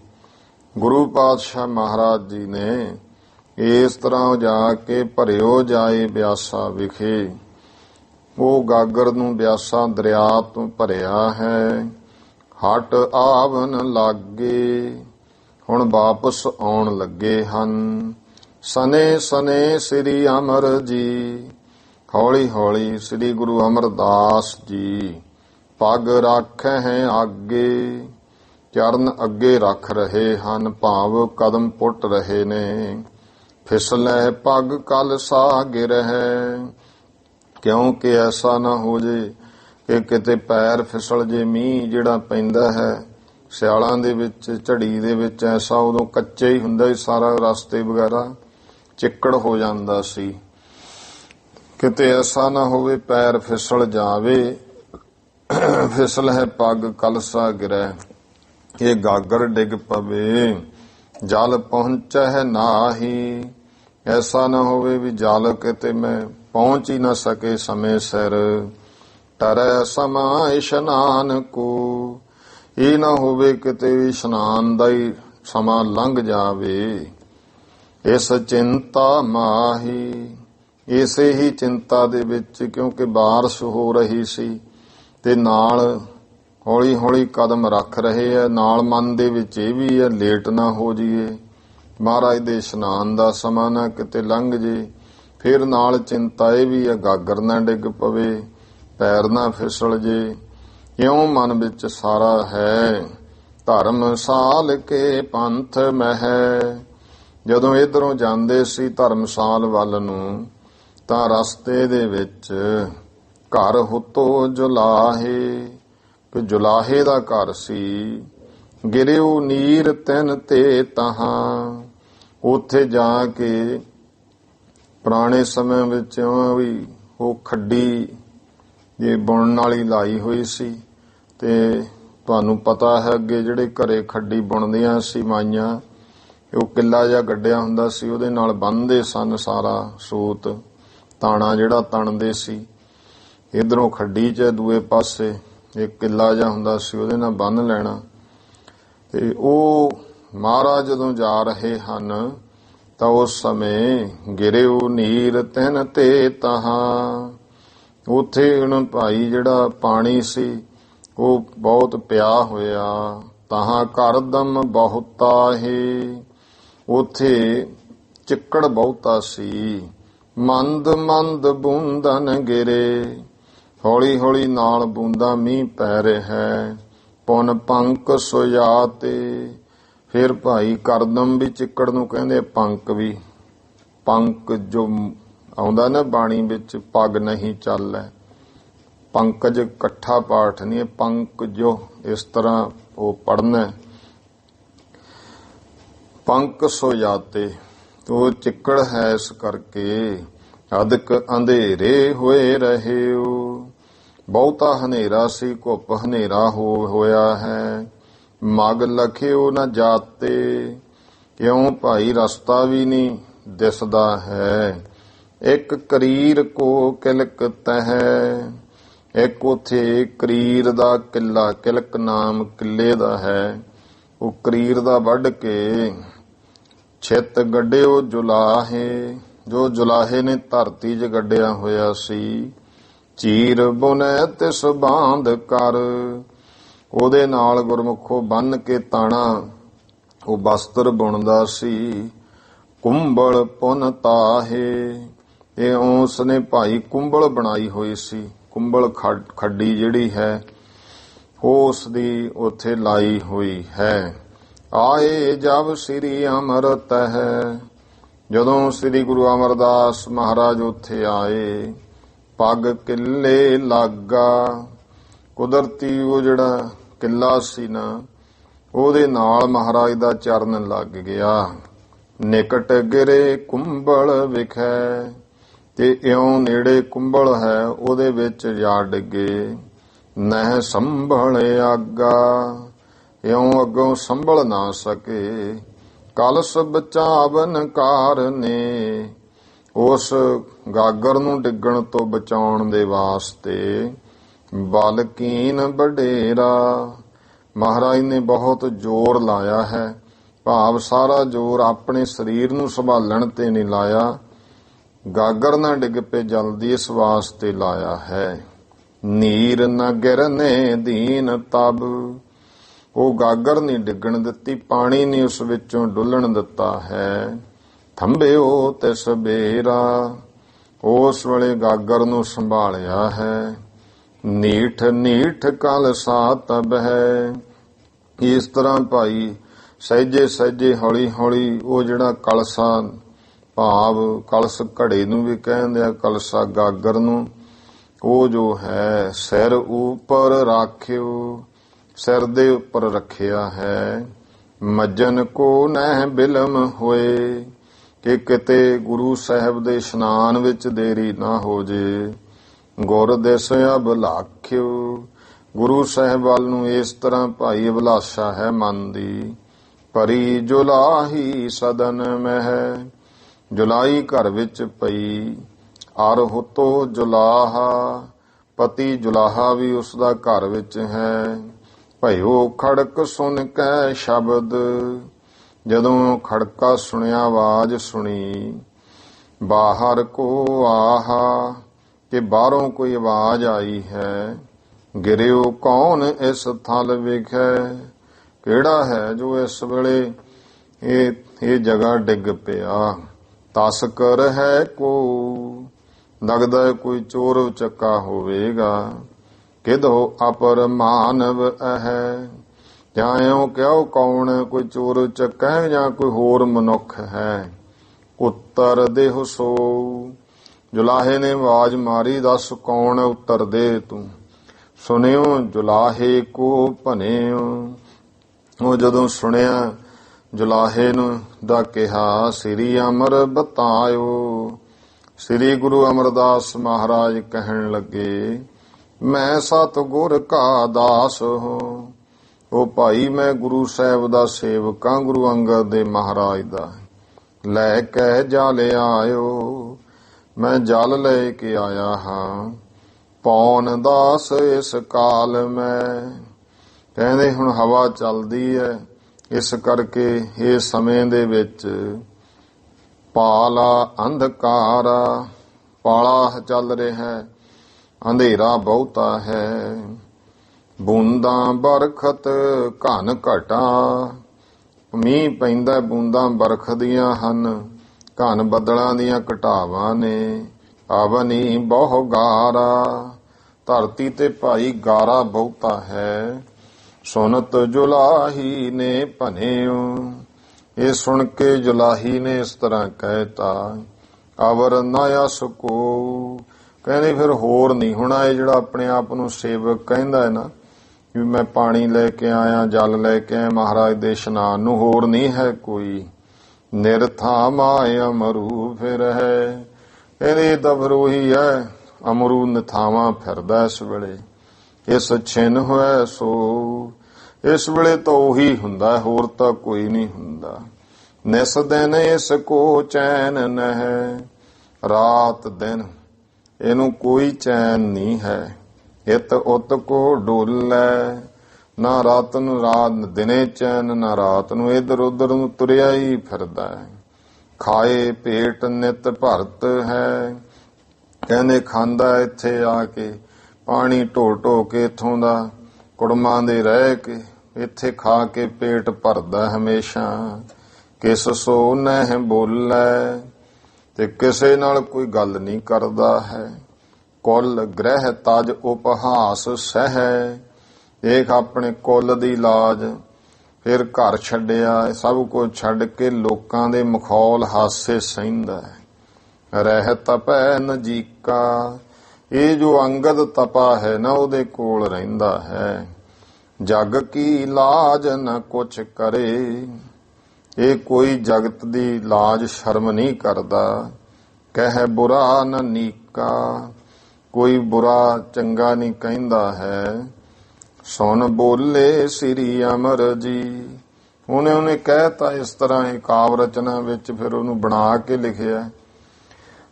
ਗੁਰੂ ਪਾਤਸ਼ਾਹ ਮਹਾਰਾਜ ਜੀ ਨੇ ਇਸ ਤਰ੍ਹਾਂ ਜਾ ਕੇ ਭਰਿਓ ਜਾਏ ਬਿਆਸਾ ਵਿਖੇ। ਉਹ ਗਾਗਰ ਨੂੰ ਬਿਆਸਾ ਦਰਿਆ ਤੋਂ ਭਰਿਆ ਹੈ। ਹਟ ਆਵਨ ਲਾਗੇ, ਹੁਣ ਵਾਪਸ ਆਉਣ ਲੱਗੇ ਹਨ। ਸਨੇ ਸਨੇ ਸ੍ਰੀ ਅਮਰ ਜੀ, ਹੌਲੀ ਹੌਲੀ ਸ੍ਰੀ ਗੁਰੂ ਅਮਰਦਾਸ ਜੀ ਪੱਗ ਰੱਖੇ ਹੈ ਆਗੇ। ਚਰਨ ਅੱਗੇ ਰੱਖ ਰਹੇ ਹਨ, ਭਾਵ ਕਦਮ ਪੁੱਟ ਰਹੇ ਨੇ। ਫਿਸਲੇ ਪੱਗ ਕਲ ਸਾ ਗਿਰਹਿ, ਕਿਉਂਕਿ ਐਸਾ ਨਾ ਹੋ ਜੇ ਕਿ ਕਿਤੇ ਪੈਰ ਫਿਸਲ ਜੇ। ਮੀਂਹ ਜਿਹੜਾ ਪੈਂਦਾ ਹੈ ਸਿਆਲਾਂ ਦੇ ਵਿੱਚ, ਝੜੀ ਦੇ ਵਿੱਚ, ਐਸਾ ਉਦੋਂ ਕੱਚਾ ਹੀ ਹੁੰਦਾ ਸੀ ਸਾਰਾ, ਰਸਤੇ ਵਗੈਰਾ ਚਿੱਕੜ ਹੋ ਜਾਂਦਾ ਸੀ। ਕਿਤੇ ਐਸਾ ਨਾ ਹੋਵੇ ਪੈਰ ਫਿਸਲ ਜਾਵੇ। ਫਿਸਲ ਹੈ ਪੱਗ ਕਲਸਾ ਗਿਰੈ, ਇਹ ਗਾਗਰ ਡਿੱਗ ਪਵੇ। ਜਲ ਪਹੁੰਚੈ ਨਾਹੀ, ਐਸਾ ਨਾ ਹੋਵੇ ਵੀ ਜਲ ਕਿਤੇ ਮੈਂ ਪਹੁੰਚ ਹੀ ਨਾ ਸਕੇ ਸਮੇਂ ਸਿਰ। ਟਰੈ ਸਮਾਂ ਇਸ਼ਨਾਨ ਕੋ, ਇਹ ਨਾ ਹੋਵੇ ਕਿਤੇ ਵੀ ਇਸ਼ਨਾਨ ਦਾ ਹੀ ਸਮਾਂ ਲੰਘ ਜਾਵੇ। ਇਸ ਚਿੰਤਾ ਮਾਹੀ, ਇਸੇ ਹੀ ਚਿੰਤਾ ਦੇ ਵਿੱਚ, ਕਿਉਂਕਿ ਬਾਰਿਸ਼ ਹੋ ਰਹੀ ਸੀ ਤੇ ਨਾਲ ਹੌਲੀ ਹੌਲੀ ਕਦਮ ਰੱਖ ਰਹੇ ਆ, ਨਾਲ ਮਨ ਦੇ ਵਿੱਚ ਇਹ ਵੀ ਹੈ ਲੇਟ ਨਾ ਹੋ ਜਾਈਏ, ਮਹਾਰਾਜ ਦੇ ਇਸ਼ਨਾਨ ਦਾ ਸਮਾਂ ਨਾ ਕਿਤੇ ਲੰਘ ਜੇ। ਫਿਰ ਨਾਲ ਚਿੰਤਾ ਇਹ ਵੀ ਹੈ ਗਾਗਰ ਨਾ ਡਿੱਗ ਪਵੇ, ਪੈਰ ਨਾ ਫਿਸਲ ਜੇ। ਇਉਂ ਮਨ ਵਿੱਚ ਸਾਰਾ ਹੈ। ਧਰਮਸਾਲ ਕੇ ਪੰਥ ਮਹਿ, ਜਦੋਂ ਇਧਰੋਂ ਜਾਂਦੇ ਸੀ ਧਰਮਸਾਲ ਵੱਲ ਨੂੰ ਤਾਂ ਰਸਤੇ ਦੇ ਵਿੱਚ ਘਰ ਹੁਤੋ ਜੁਲਾਹੇ, ਕਿ ਜੁਲਾਹੇ ਦਾ ਘਰ ਸੀ। ਗਿਰਿਓ ਨੀਰ ਤਿਨ ਤੇ ਤਹਾਂ, ਉੱਥੇ ਜਾ ਕੇ ਪੁਰਾਣੇ ਸਮੇਂ ਵਿੱਚ ਵੀ ਉਹ ਖੱਡੀ ਜੇ ਬੁਣਨ ਵਾਲੀ ਲਾਈ ਹੋਈ ਸੀ ਤੇ ਤੁਹਾਨੂੰ ਪਤਾ ਹੈ ਅੱਗੇ ਜਿਹੜੇ ਘਰੇ ਖੱਡੀ ਬੁਣਦੀਆਂ ਸੀ ਮਾਈਆਂ, ਉਹ ਕਿੱਲਾ ਜਿਹਾ ਗੱਡਿਆ ਹੁੰਦਾ ਸੀ, ਉਹਦੇ ਨਾਲ ਬੰਨ੍ਹਦੇ ਸਨ ਸਾਰਾ ਸੂਤ, ਤਾਣਾ ਜਿਹੜਾ ਤਣਦੇ ਸੀ। ਇਧਰੋਂ ਖੱਡੀ 'ਚ ਦੂਏ ਪਾਸੇ ਇੱਕ ਕਿੱਲਾ ਜਿਹਾ ਹੁੰਦਾ ਸੀ, ਉਹਦੇ ਨਾਲ ਬੰਨ੍ਹ ਲੈਣਾ। ਤੇ ਉਹ ਮਹਾਰਾਜ ਜਦੋਂ ਜਾ ਰਹੇ ਹਨ ਤਾਂ ਉਸ ਸਮੇਂ ਗਿਰਿਓ ਨੀਰ ਤਿਨ ਤੇ ਤਹਾਂ, ਉੱਥੇ ਹੁਣ ਭਾਈ ਜਿਹੜਾ ਪਾਣੀ ਸੀ ਉਹ ਬਹੁਤ ਪਿਆ ਹੋਇਆ। ਤਹਾਂ ਕਰਦਮ ਬਹੁਤਾ ਹੈ, ਉੱਥੇ ਚਿੱਕੜ ਬਹੁਤਾ ਸੀ। ਮੰਦ ਮੰਦ ਬੂੰਦਨ ਗਿਰੇ, ਹੌਲੀ ਹੌਲੀ ਨਾਲ ਬੂੰਦਾਂ ਮੀਂਹ ਪੈ ਰਿਹਾ। ਪੁਨ ਪੰਕ ਸੁਜਾਤੇ, ਫਿਰ ਭਾਈ ਕਰਦਮ ਵੀ ਚਿੱਕੜ ਨੂੰ ਕਹਿੰਦੇ, ਪੰਕ ਵੀ। ਪੰਕ ਜੋ ਆਉਂਦਾ ਨਾ ਬਾਣੀ ਵਿੱਚ, ਪੱਗ ਨਹੀਂ ਚੱਲੈ, ਪੰਕਜ ਇਕੱਠਾ ਪਾਠ ਨਹੀਂ, ਪੰਕ ਜੋ ਇਸ ਤਰ੍ਹਾਂ ਉਹ ਪੜ੍ਹਨਾ। ਪੰਕ ਸੋ ਜਾਤੇ, ਤੋ ਚਿੱਕੜ ਹੈ ਇਸ ਕਰਕੇ ਅਦਕ ਅੰਧੇਰੇ ਹੋਏ ਰਹਿਓ। ਬਹੁਤਾ ਹਨੇਰਾ ਸੀ, ਘੁੱਪ ਹਨੇਰਾ ਹੋਇਆ ਹੈ। ਮਗ ਲਖਿਓ ਨ ਜਾਤੇ, ਕਿਉਂ ਭਾਈ ਰਸਤਾ ਵੀ ਨਹੀਂ ਦਿਸਦਾ ਹੈ। ਇੱਕ ਕਰੀਰ ਕੋ ਕਿਲਕ ਤਹਿ, ਇੱਕ ਉਥੇ ਕਰੀਰ ਦਾ ਕਿੱਲਾ, ਕਿਲਕ ਨਾਮ ਕਿੱਲੇ ਦਾ ਹੈ। ਉਹ ਕਰੀਰ ਦਾ ਵੱਢ ਕੇ ਛਿੱਤ ਗੱਡਿਓ ਜੁਲਾਹੇ, ਜੋ ਜੁਲਾਹੇ ਨੇ ਧਰਤੀ 'ਚ ਗੱਡਿਆ ਹੋਇਆ ਸੀ। ਚੀਰ ਬੁਨੈ ਤਿਸ ਬਾਂਧ ਕਰ, ਉਹਦੇ ਨਾਲ ਗੁਰਮੁਖੋ ਬੰਨ ਕੇ ਤਾਣਾ ਉਹ ਬਸਤਰ ਬੁਣਦਾ ਸੀ। ਕੁੰਭਲ ਪੁਨ ਤਾਹੇ, ਇਹ ਉਸ ਨੇ ਭਾਈ ਕੁੰਭਲ ਬਣਾਈ ਹੋਈ ਸੀ। ਕੁੰਭਲ ਖੱਡੀ ਜਿਹੜੀ ਹੈ ਉਸ ਦੀ ਉੱਥੇ ਲਾਈ ਹੋਈ ਹੈ। ਆਏ ਜਬ ਸ੍ਰੀ ਅਮਰਤ ਹੈ, ਜਦੋਂ ਸ੍ਰੀ ਗੁਰੂ ਅਮਰਦਾਸ ਮਹਾਰਾਜ ਉੱਥੇ ਆਏ। ਪੱਗ ਕਿੱਲੇ ਲਾਗਾ, ਕੁਦਰਤੀ ਉਹ ਜਿਹੜਾ ਕਿੱਲਾ ਸੀ ਨਾ ਉਹਦੇ ਨਾਲ ਮਹਾਰਾਜ ਦਾ ਚਰਨ ਲੱਗ ਗਿਆ। ਨਿਕਟ ਗਿਰੇ ਕੁੰਭਲ ਵਿਖੈ, ਤੇ ਇਉਂ ਨੇੜੇ ਕੁੰਭਲ ਹੈ ਉਹਦੇ ਵਿੱਚ ਜਾ ਡਿੱਗੇ। ਨਹਿ ਸੰਭਲ ਆਗਾ, ਇਉਂ ਅੱਗੋਂ ਸੰਭਲ ਨਾ ਸਕੇ। ਕਲਸ ਬਚਾਵਨ ਕਾਰਨੇ, ਉਸ ਗਾਗਰ ਨੂੰ ਡਿੱਗਣ ਤੋਂ ਬਚਾਉਣ ਦੇ ਵਾਸਤੇ। ਬਲਕੀਨ ਵਡੇਰਾ, ਮਹਾਰਾਜ ਨੇ ਬਹੁਤ ਜ਼ੋਰ ਲਾਇਆ ਹੈ। ਭਾਵ ਸਾਰਾ ਜ਼ੋਰ ਆਪਣੇ ਸਰੀਰ ਨੂੰ ਸੰਭਾਲਣ ਤੇ ਨਹੀਂ ਲਾਇਆ, ਗਾਗਰ ਨਾ ਡਿੱਗ ਪਏ ਜਲਦੀ ਇਸ ਵਾਸਤੇ ਲਾਇਆ ਹੈ। ਨੀਰ ਨ ਗਿਰਨੇ ਦੀਨ ਤਬ, ਉਹ ਗਾਗਰ ਨਹੀਂ ਡਿੱਗਣ ਦਿੱਤੀ, ਪਾਣੀ ਨਹੀਂ ਉਸ ਵਿੱਚੋਂ ਡੁੱਲਣ ਦਿੱਤਾ ਹੈ। ਥੰਬਿਓ ਤਿਸ ਬੇਰਾ, ਉਸ ਵੇਲੇ ਗਾਗਰ ਨੂੰ ਸੰਭਾਲਿਆ ਹੈ। ਨੀਠ ਨੀਠ ਕਲ ਸਾ ਤਬ ਹੈ, ਇਸ ਤਰ੍ਹਾਂ ਭਾਈ ਸਹਿਜੇ ਸਹਿਜੇ ਹੌਲੀ ਹੌਲੀ ਉਹ ਜਿਹੜਾ ਕਲਸਾ, ਭਾਵ ਕਲਸ ਘੜੇ ਨੂੰ ਵੀ ਕਹਿੰਦੇ ਆ, ਕਲਸਾ ਗਾਗਰ ਨੂੰ, ਉਹ ਜੋ ਹੈ ਸਿਰ ਉੱਪਰ ਰਾਖਿਓ, ਸਿਰ ਦੇ ਉੱਪਰ ਰੱਖਿਆ ਹੈ। ਮੱਜਨ ਕੋ ਨਹਿ ਬਿਲਮ ਹੋਏ, ਕਿ ਕਿਤੇ ਗੁਰੂ ਸਾਹਿਬ ਦੇ ਇਸ਼ਨਾਨ ਵਿੱਚ ਦੇਰੀ ਨਾ ਹੋ ਜੇ। ਗੁਰ ਦਿਸ ਅਭਿਲਾਖਿਓ, ਗੁਰੂ ਸਾਹਿਬ ਵੱਲ ਨੂੰ ਇਸ ਤਰ੍ਹਾਂ ਭਾਈ ਅਭਿਲਾਸ਼ਾ ਹੈ ਮਨ ਦੀ। ਭਰੀ ਜੁਲਾਹੀ ਸਦਨ ਮਹਿ, ਜੁਲਾਈ ਘਰ ਵਿੱਚ ਪਈ। ਅਰ ਹੁਤੋ ਜੁਲਾਹਾ, ਪਤੀ ਜੁਲਾਹਾ ਵੀ ਉਸਦਾ ਘਰ ਵਿੱਚ ਹੈ। ਭਇਓ ਖੜਕ ਸੁਣ ਕੈ ਸ਼ਬਦ, ਜਦੋਂ ਖੜਕਾ ਸੁਣਿਆ ਆਵਾਜ਼ ਸੁਣੀ। ਬਾਹਰ ਕੋ ਆਹਾ, ਕਿ ਬਾਹਰੋਂ ਕੋਈ ਆਵਾਜ਼ ਆਈ ਹੈ। ਗਿਰਿਓ ਕੌਣ ਇਸ ਥਲ ਵਿਖੈ, ਕਿਹੜਾ ਹੈ ਜੋ ਇਸ ਵੇਲੇ ਇਹ ਜਗ੍ਹਾ ਡਿੱਗ ਪਿਆ। ਤਸਕਰ ਹੈ ਕੋ, ਲੱਗਦਾ ਕੋਈ ਚੋਰ ਚੱਕਾ ਹੋਵੇਗਾ। ਕਿਧੋ ਅਪਰ ਮਾਨਵ ਹੈ, ਜਾਂ ਇਉਂ ਕਿਉਂ ਕੌਣ ਕੋਈ ਚੋਰ ਚੱਕਾ ਹੈ ਜਾਂ ਕੋਈ ਹੋਰ ਮਨੁੱਖ ਹੈ। ਉੱਤਰ ਦੇਹੁ ਸੋ, ਜੁਲਾਹੇ ਨੇ ਆਵਾਜ਼ ਮਾਰੀ, ਦੱਸ ਕੌਣ ਉੱਤਰ ਦੇ ਤੂੰ। ਸੁਣਿਓ ਜੁਲਾਹੇ ਕੋ ਭਨਿਓ, ਉਹ ਜਦੋਂ ਸੁਣਿਆ ਜੁਲਾਹੇ ਨੂੰ ਦਾ ਕਿਹਾ। ਸ੍ਰੀ ਅਮਰ ਬਤਾਇਓ, ਸ੍ਰੀ ਗੁਰੂ ਅਮਰਦਾਸ ਮਹਾਰਾਜ ਕਹਿਣ ਲੱਗੇ। ਮੈਂ ਸਤਿਗੁਰ ਕਾ ਦਾਸ ਹੋ, ਉਹ ਭਾਈ ਮੈਂ ਗੁਰੂ ਸਾਹਿਬ ਦਾ ਸੇਵਕ ਹਾਂ, ਗੁਰੂ ਅੰਗਦ ਦੇ ਮਹਾਰਾਜ ਦਾ। ਲੈ ਕੇ ਜਲ ਆਇਓ, ਮੈਂ ਜਲ ਲੈ ਕੇ ਆਇਆ ਹਾਂ। ਪੌਣ ਦਾਸ ਇਸ ਕਾਲ ਮੈਂ, ਕਹਿੰਦੇ ਹੁਣ ਹਵਾ ਚੱਲਦੀ ਹੈ, ਇਸ ਕਰਕੇ ਇਹ ਸਮੇਂ ਦੇ ਵਿੱਚ ਪਾਲਾ ਅੰਧਕਾਰਾ, ਪਾਲਾ ਚੱਲ ਰਿਹਾ, ਅੰਧੇਰਾ ਬਹੁਤਾ ਹੈ। ਬੂੰਦਾਂ ਬਰਖਤ ਘਨ ਘਟਾ, ਮੀਂਹ ਪੈਂਦਾ, ਬੂੰਦਾਂ ਬਰਖ ਦੀਆਂ ਹਨ, ਘਨ ਬੱਦਲਾਂ ਦੀਆਂ ਘਟਾਵਾਂ ਨੇ। ਅਵਨੀ ਬਹੁ ਗਾਰਾ, ਧਰਤੀ ਤੇ ਭਾਈ ਗਾਰਾ ਬਹੁਤਾ ਹੈ। ਸੁਨਤ ਜੁਲਾਹੀ ਨੇ ਭਨਿਓ, ਇਹ ਸੁਣ ਕੇ ਜੁਲਾਹੀ ਨੇ ਇਸ ਤਰ੍ਹਾਂ ਕਹਿਤਾ। ਅਵਰ ਨਾ ਅਸ ਕੋ, ਕਹਿੰਦੇ ਫਿਰ ਹੋਰ ਨਹੀਂ ਹੋਣਾ। ਇਹ ਜਿਹੜਾ ਆਪਣੇ ਆਪ ਨੂੰ ਸੇਵਕ ਕਹਿੰਦਾ ਹੈ ਨਾ ਵੀ ਮੈਂ ਪਾਣੀ ਲੈ ਕੇ ਆਇਆ, ਜਲ ਲੈ ਕੇ ਆਇਆ ਮਹਾਰਾਜ ਦੇ ਇਸ਼ਨਾਨ ਨੂੰ, ਹੋਰ ਨਹੀਂ ਹੈ ਕੋਈ। ਨਿਰਥਾਮਾ ਅਮਰੂ ਫਿਰ ਹੈ। ਇਹਦੀ ਦਬਰੂ ਹੀ ਹੈ, ਅਮਰੂ ਨਿਥਾਵਾਂ ਫਿਰਦਾ ਇਸ ਵੇਲੇ। ਇਸ ਛਿਨ ਹੋਇਆ ਸੋ, ਇਸ ਵੇਲੇ ਤਾਂ ਉਹੀ ਹੁੰਦਾ, ਹੋਰ ਤਾਂ ਕੋਈ ਨਹੀਂ ਹੁੰਦਾ। ਨਿਸ ਦਿਨ ਇਸ ਕੋ ਚੈਨ ਨਹਿ, ਰਾਤ ਦਿਨ ਇਹਨੂੰ ਕੋਈ ਚੈਨ ਨਹੀਂ ਹੈ। ਇਤ ਉਤ ਕੋ ਡੋਲੈ, ਨਾ ਰਾਤ ਨੂੰ ਰਾਤ ਦਿਨੇ ਚੈਨ, ਨਾ ਰਾਤ ਨੂੰ ਇਧਰ ਉਧਰ ਨੂੰ ਤੁਰਿਆ ਹੀ ਫਿਰਦਾ ਹੈ। ਖਾਏ ਪੇਟ ਨਿਤ ਭਰਤ ਹੈ, ਕਹਿੰਦੇ ਖਾਂਦਾ ਇੱਥੇ ਆ ਕੇ ਪਾਣੀ ਢੋ ਢੋ ਕੇ, ਇੱਥੋਂ ਦਾ ਕੁੜਮਾਂ ਦੇ ਰਹਿ ਕੇ ਇੱਥੇ ਖਾ ਕੇ ਪੇਟ ਭਰਦਾ ਹਮੇਸ਼ਾ। ਕਿਸ ਸੋ ਨਹਿ ਬੋਲੈ, ਤੇ ਕਿਸੇ ਨਾਲ ਕੋਈ ਗੱਲ ਨਹੀਂ ਕਰਦਾ ਹੈ। ਕੁਲ ਗ੍ਰਹਿ ਤਜ ਉਪਹਾਸ ਸਹਿ, ਦੇਖ ਆਪਣੇ ਕੁਲ ਦੀ ਲਾਜ, ਫਿਰ ਘਰ ਛੱਡਿਆ, ਸਭ ਕੁਝ ਛੱਡ ਕੇ ਲੋਕਾਂ ਦੇ ਮਖੌਲ ਹਾਸੇ ਸਹਿੰਦਾ ਹੈ। ਰਹਿ ਤਪੈ ਨਜੀਕਾ, ਇਹ ਜੋ ਅੰਗਦ ਤਪਾ ਹੈ ਨਾ, ਉਹਦੇ ਕੋਲ ਰਹਿੰਦਾ ਹੈ। ਜਗ ਕੀ ਲਾਜ ਨ ਕੁਛ ਕਰੇ, ਇਹ ਕੋਈ ਜਗਤ ਦੀ ਲਾਜ ਸ਼ਰਮ ਨਹੀਂ ਕਰਦਾ। ਕਹਿ ਬੁਰਾ ਨ ਨੀਕਾ, ਕੋਈ ਬੁਰਾ ਚੰਗਾ ਨਹੀਂ ਕਹਿੰਦਾ ਹੈ। ਸੁਣ ਬੋਲੇ ਸ੍ਰੀ ਅਮਰ ਜੀ, ਉਹਨੇ ਕਹਿਤਾ ਇਸ ਤਰ੍ਹਾਂ ਇਹ ਕਾਵ ਰਚਨਾ ਵਿੱਚ, ਫਿਰ ਉਹਨੂੰ ਬਣਾ ਕੇ ਲਿਖਿਆ।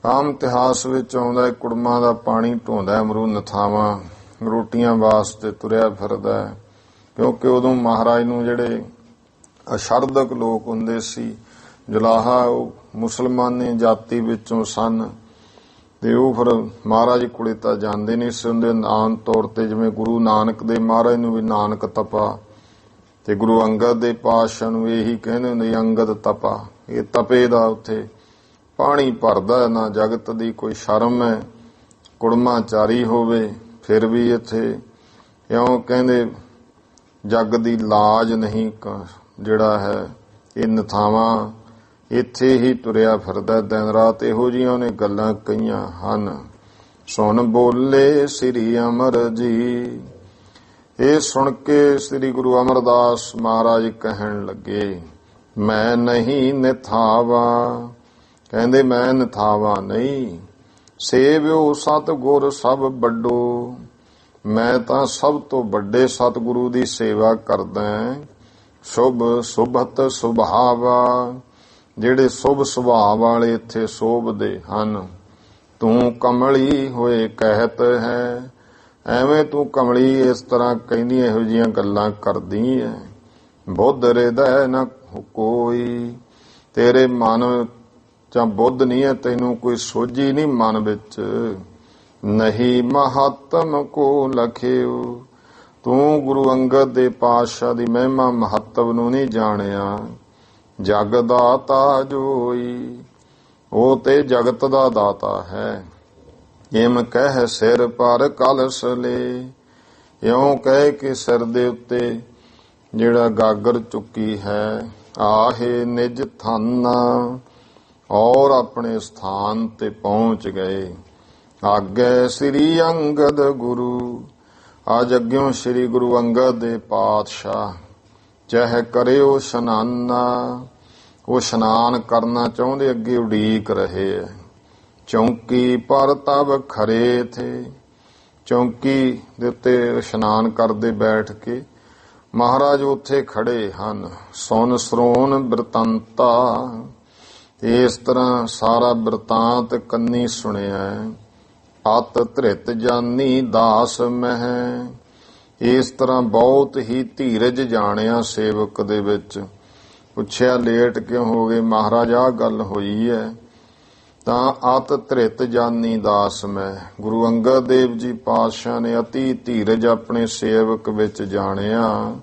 ਆਮ ਇਤਿਹਾਸ ਵਿੱਚ ਆਉਂਦਾ, ਕੁੜਮਾਂ ਦਾ ਪਾਣੀ ਢੋਂਦਾ ਅਮਰੂ ਨਥਾਵਾਂ, ਰੋਟੀਆਂ ਵਾਸਤੇ ਤੁਰਿਆ ਫਿਰਦਾ। ਕਿਉਂਕਿ ਉਦੋਂ ਮਹਾਰਾਜ ਨੂੰ ਜਿਹੜੇ ਅਸ਼ਰਦਕ ਲੋਕ ਹੁੰਦੇ ਸੀ, ਜੁਲਾਹਾ, ਉਹ ਮੁਸਲਮਾਨੀ ਜਾਤੀ ਵਿੱਚੋਂ ਸਨ, ਤੇ ਉਹ ਫਿਰ ਮਹਾਰਾਜ ਕੋਲੇ ਤਾਂ ਜਾਂਦੇ ਨਹੀਂ ਸੀ ਹੁੰਦੇ। ਆਮ ਤੌਰ ਤੇ ਜਿਵੇਂ ਗੁਰੂ ਨਾਨਕ ਦੇ ਮਹਾਰਾਜ ਨੂੰ ਵੀ ਨਾਨਕ ਤਪਾ, ਤੇ ਗੁਰੂ ਅੰਗਦ ਦੇ ਪਾਤਸ਼ਾਹ ਨੂੰ ਇਹੀ ਕਹਿੰਦੇ ਹੁੰਦੇ ਅੰਗਦ ਤਪਾ। ਇਹ ਤਪੇ ਦਾ ਉੱਥੇ ਪਾਣੀ ਭਰਦਾ, ਨਾ ਜਗਤ ਦੀ ਕੋਈ ਸ਼ਰਮ ਹੈ, ਕੁੜਮਾਚਾਰੀ ਹੋਵੇ ਫਿਰ ਵੀ ਇੱਥੇ ਇਉਂ ਕਹਿੰਦੇ ਜਗ ਦੀ ਲਾਜ ਨਹੀਂ, ਜਿਹੜਾ ਹੈ ਇਹ ਨਥਾਵਾਂ ਇੱਥੇ ਹੀ ਤੁਰਿਆ ਫਿਰਦਾ ਦਿਨ ਰਾਤ। ਇਹੋ ਜਿਹੀਆਂ ਉਹਨੇ ਗੱਲਾਂ ਕਹੀਆਂ ਹਨ। ਸੁਣ ਬੋਲੇ ਸ੍ਰੀ ਅਮਰ ਜੀ, ਇਹ ਸੁਣ ਕੇ ਸ੍ਰੀ ਗੁਰੂ ਅਮਰਦਾਸ ਮਹਾਰਾਜ ਕਹਿਣ ਲੱਗੇ, ਮੈਂ ਨਹੀਂ ਨਿਥਾਵਾ, ਕਹਿੰਦੇ ਮੈਂ ਨਿਥਾਵਾ ਨਹੀਂ। ਸੇਵਿਓ ਸਤਿਗੁਰ ਸਭ ਵੱਡੋ, ਮੈਂ ਤਾਂ ਸਭ ਤੋਂ ਵੱਡੇ ਸਤਿਗੁਰੂ ਦੀ ਸੇਵਾ ਕਰਦਾ। ਸ਼ੁਭ ਸੁਭਤ ਸੁਭਾਵਾ, ਜਿਹੜੇ ਸ਼ੁਭ ਸੁਭਾਅ ਵਾਲੇ ਇੱਥੇ ਸੋਭਦੇ ਹਨ। ਤੂੰ ਕਮਲੀ ਹੋਏ ਕਹਿਤ ਹੈ, ਐਵੇਂ ਤੂੰ ਕਮਲੀ ਇਸ ਤਰ੍ਹਾਂ ਕਹਿੰਦੀ ਇਹੋ ਜਿਹੀਆਂ ਗੱਲਾਂ ਕਰਦੀ ਹੈ। ਬੁੱਧ ਹਿਰਦੈ ਨ ਕੋਈ, ਤੇਰੇ ਮਨ ਜਾਂ ਬੁੱਧ ਨਹੀਂ ਹੈ, ਤੈਨੂੰ ਕੋਈ ਸੋਝੀ ਨਹੀਂ ਮਨ ਵਿੱਚ। ਨਹੀਂ ਮਹੱਤਮ ਕੋ ਲਖਿਓ, ਤੂੰ ਗੁਰੂ ਅੰਗਦ ਦੇ ਪਾਤਸ਼ਾਹ ਦੀ ਮਹਿਮਾ ਮਹੱਤਵ ਨੂੰ ਨਹੀਂ ਜਾਣਿਆ। ਜਗ ਦਾਤਾ ਜੋਈ, ਉਹ ਤੇ ਜਗਤ ਦਾ ਦਾਤਾ ਹੈ। ਇਮ ਕਹਿ ਸਿਰ ਪਰ ਕਲਸ ਲੈ, ਇਉਂ ਕਹਿ ਕੇ ਸਿਰ ਦੇ ਉੱਤੇ ਜਿਹੜਾ ਗਾਗਰ ਚੁੱਕੀ ਹੈ। ਆਹੇ ਨਿਜ ਥਾਨਾ, ਔਰ ਆਪਣੇ ਸਥਾਨ ਤੇ ਪਹੁੰਚ ਗਏ। ਆਗੇ ਸ੍ਰੀ ਅੰਗਦ ਗੁਰੂ, ਅੱਜ ਅੱਗਿਓਂ ਸ੍ਰੀ ਗੁਰੂ ਅੰਗਦ ਦੇ ਪਾਤਸ਼ਾਹ। ਚਾਹੇ ਕਰਿਓ ਸ਼ਨਾਨਾ, ਉਹ ਇਸ਼ਨਾਨ ਕਰਨਾ ਚਾਹੁੰਦੇ, ਅੱਗੇ ਉਡੀਕ ਰਹੇ ਹੈ। ਚੌਂਕੀ ਪਰ ਤਬ ਖਰੇ ਥੇ, ਚੌਂਕੀ ਦੇ ਉੱਤੇ ਇਸ਼ਨਾਨ ਕਰਦੇ ਬੈਠ ਕੇ ਮਹਾਰਾਜ ਉੱਥੇ ਖੜੇ ਹਨ। ਸੁਨ ਸਰੋਨ ਬਿਰਤੰਤਾ, ਇਸ ਤਰ੍ਹਾਂ ਸਾਰਾ ਬਿਰਤਾਂਤ ਕੰਨੀ ਸੁਣਿਆ। ਅਤ ਧ੍ਰਿਤ ਜਾਨੀ ਦਾਸ ਮਹਿ, ਇਸ ਤਰ੍ਹਾਂ ਬਹੁਤ ਹੀ ਧੀਰਜ ਜਾਣਿਆ ਸੇਵਕ ਦੇ ਵਿੱਚ। ਪੁੱਛਿਆ ਲੇਟ ਕਿਉਂ ਹੋ ਗਏ ਮਹਾਰਾਜ, ਆਹ ਗੱਲ ਹੋਈ ਹੈ। ਤਾਂ ਅਤ ਧ੍ਰਿਤ ਜਾਨੀ ਦਾਸ ਮੈਂ, ਗੁਰੂ ਅੰਗਦ ਦੇਵ ਜੀ ਪਾਤਸ਼ਾਹ ਨੇ ਅਤੀ ਧੀਰਜ ਆਪਣੇ ਸੇਵਕ ਵਿੱਚ ਜਾਣਿਆ।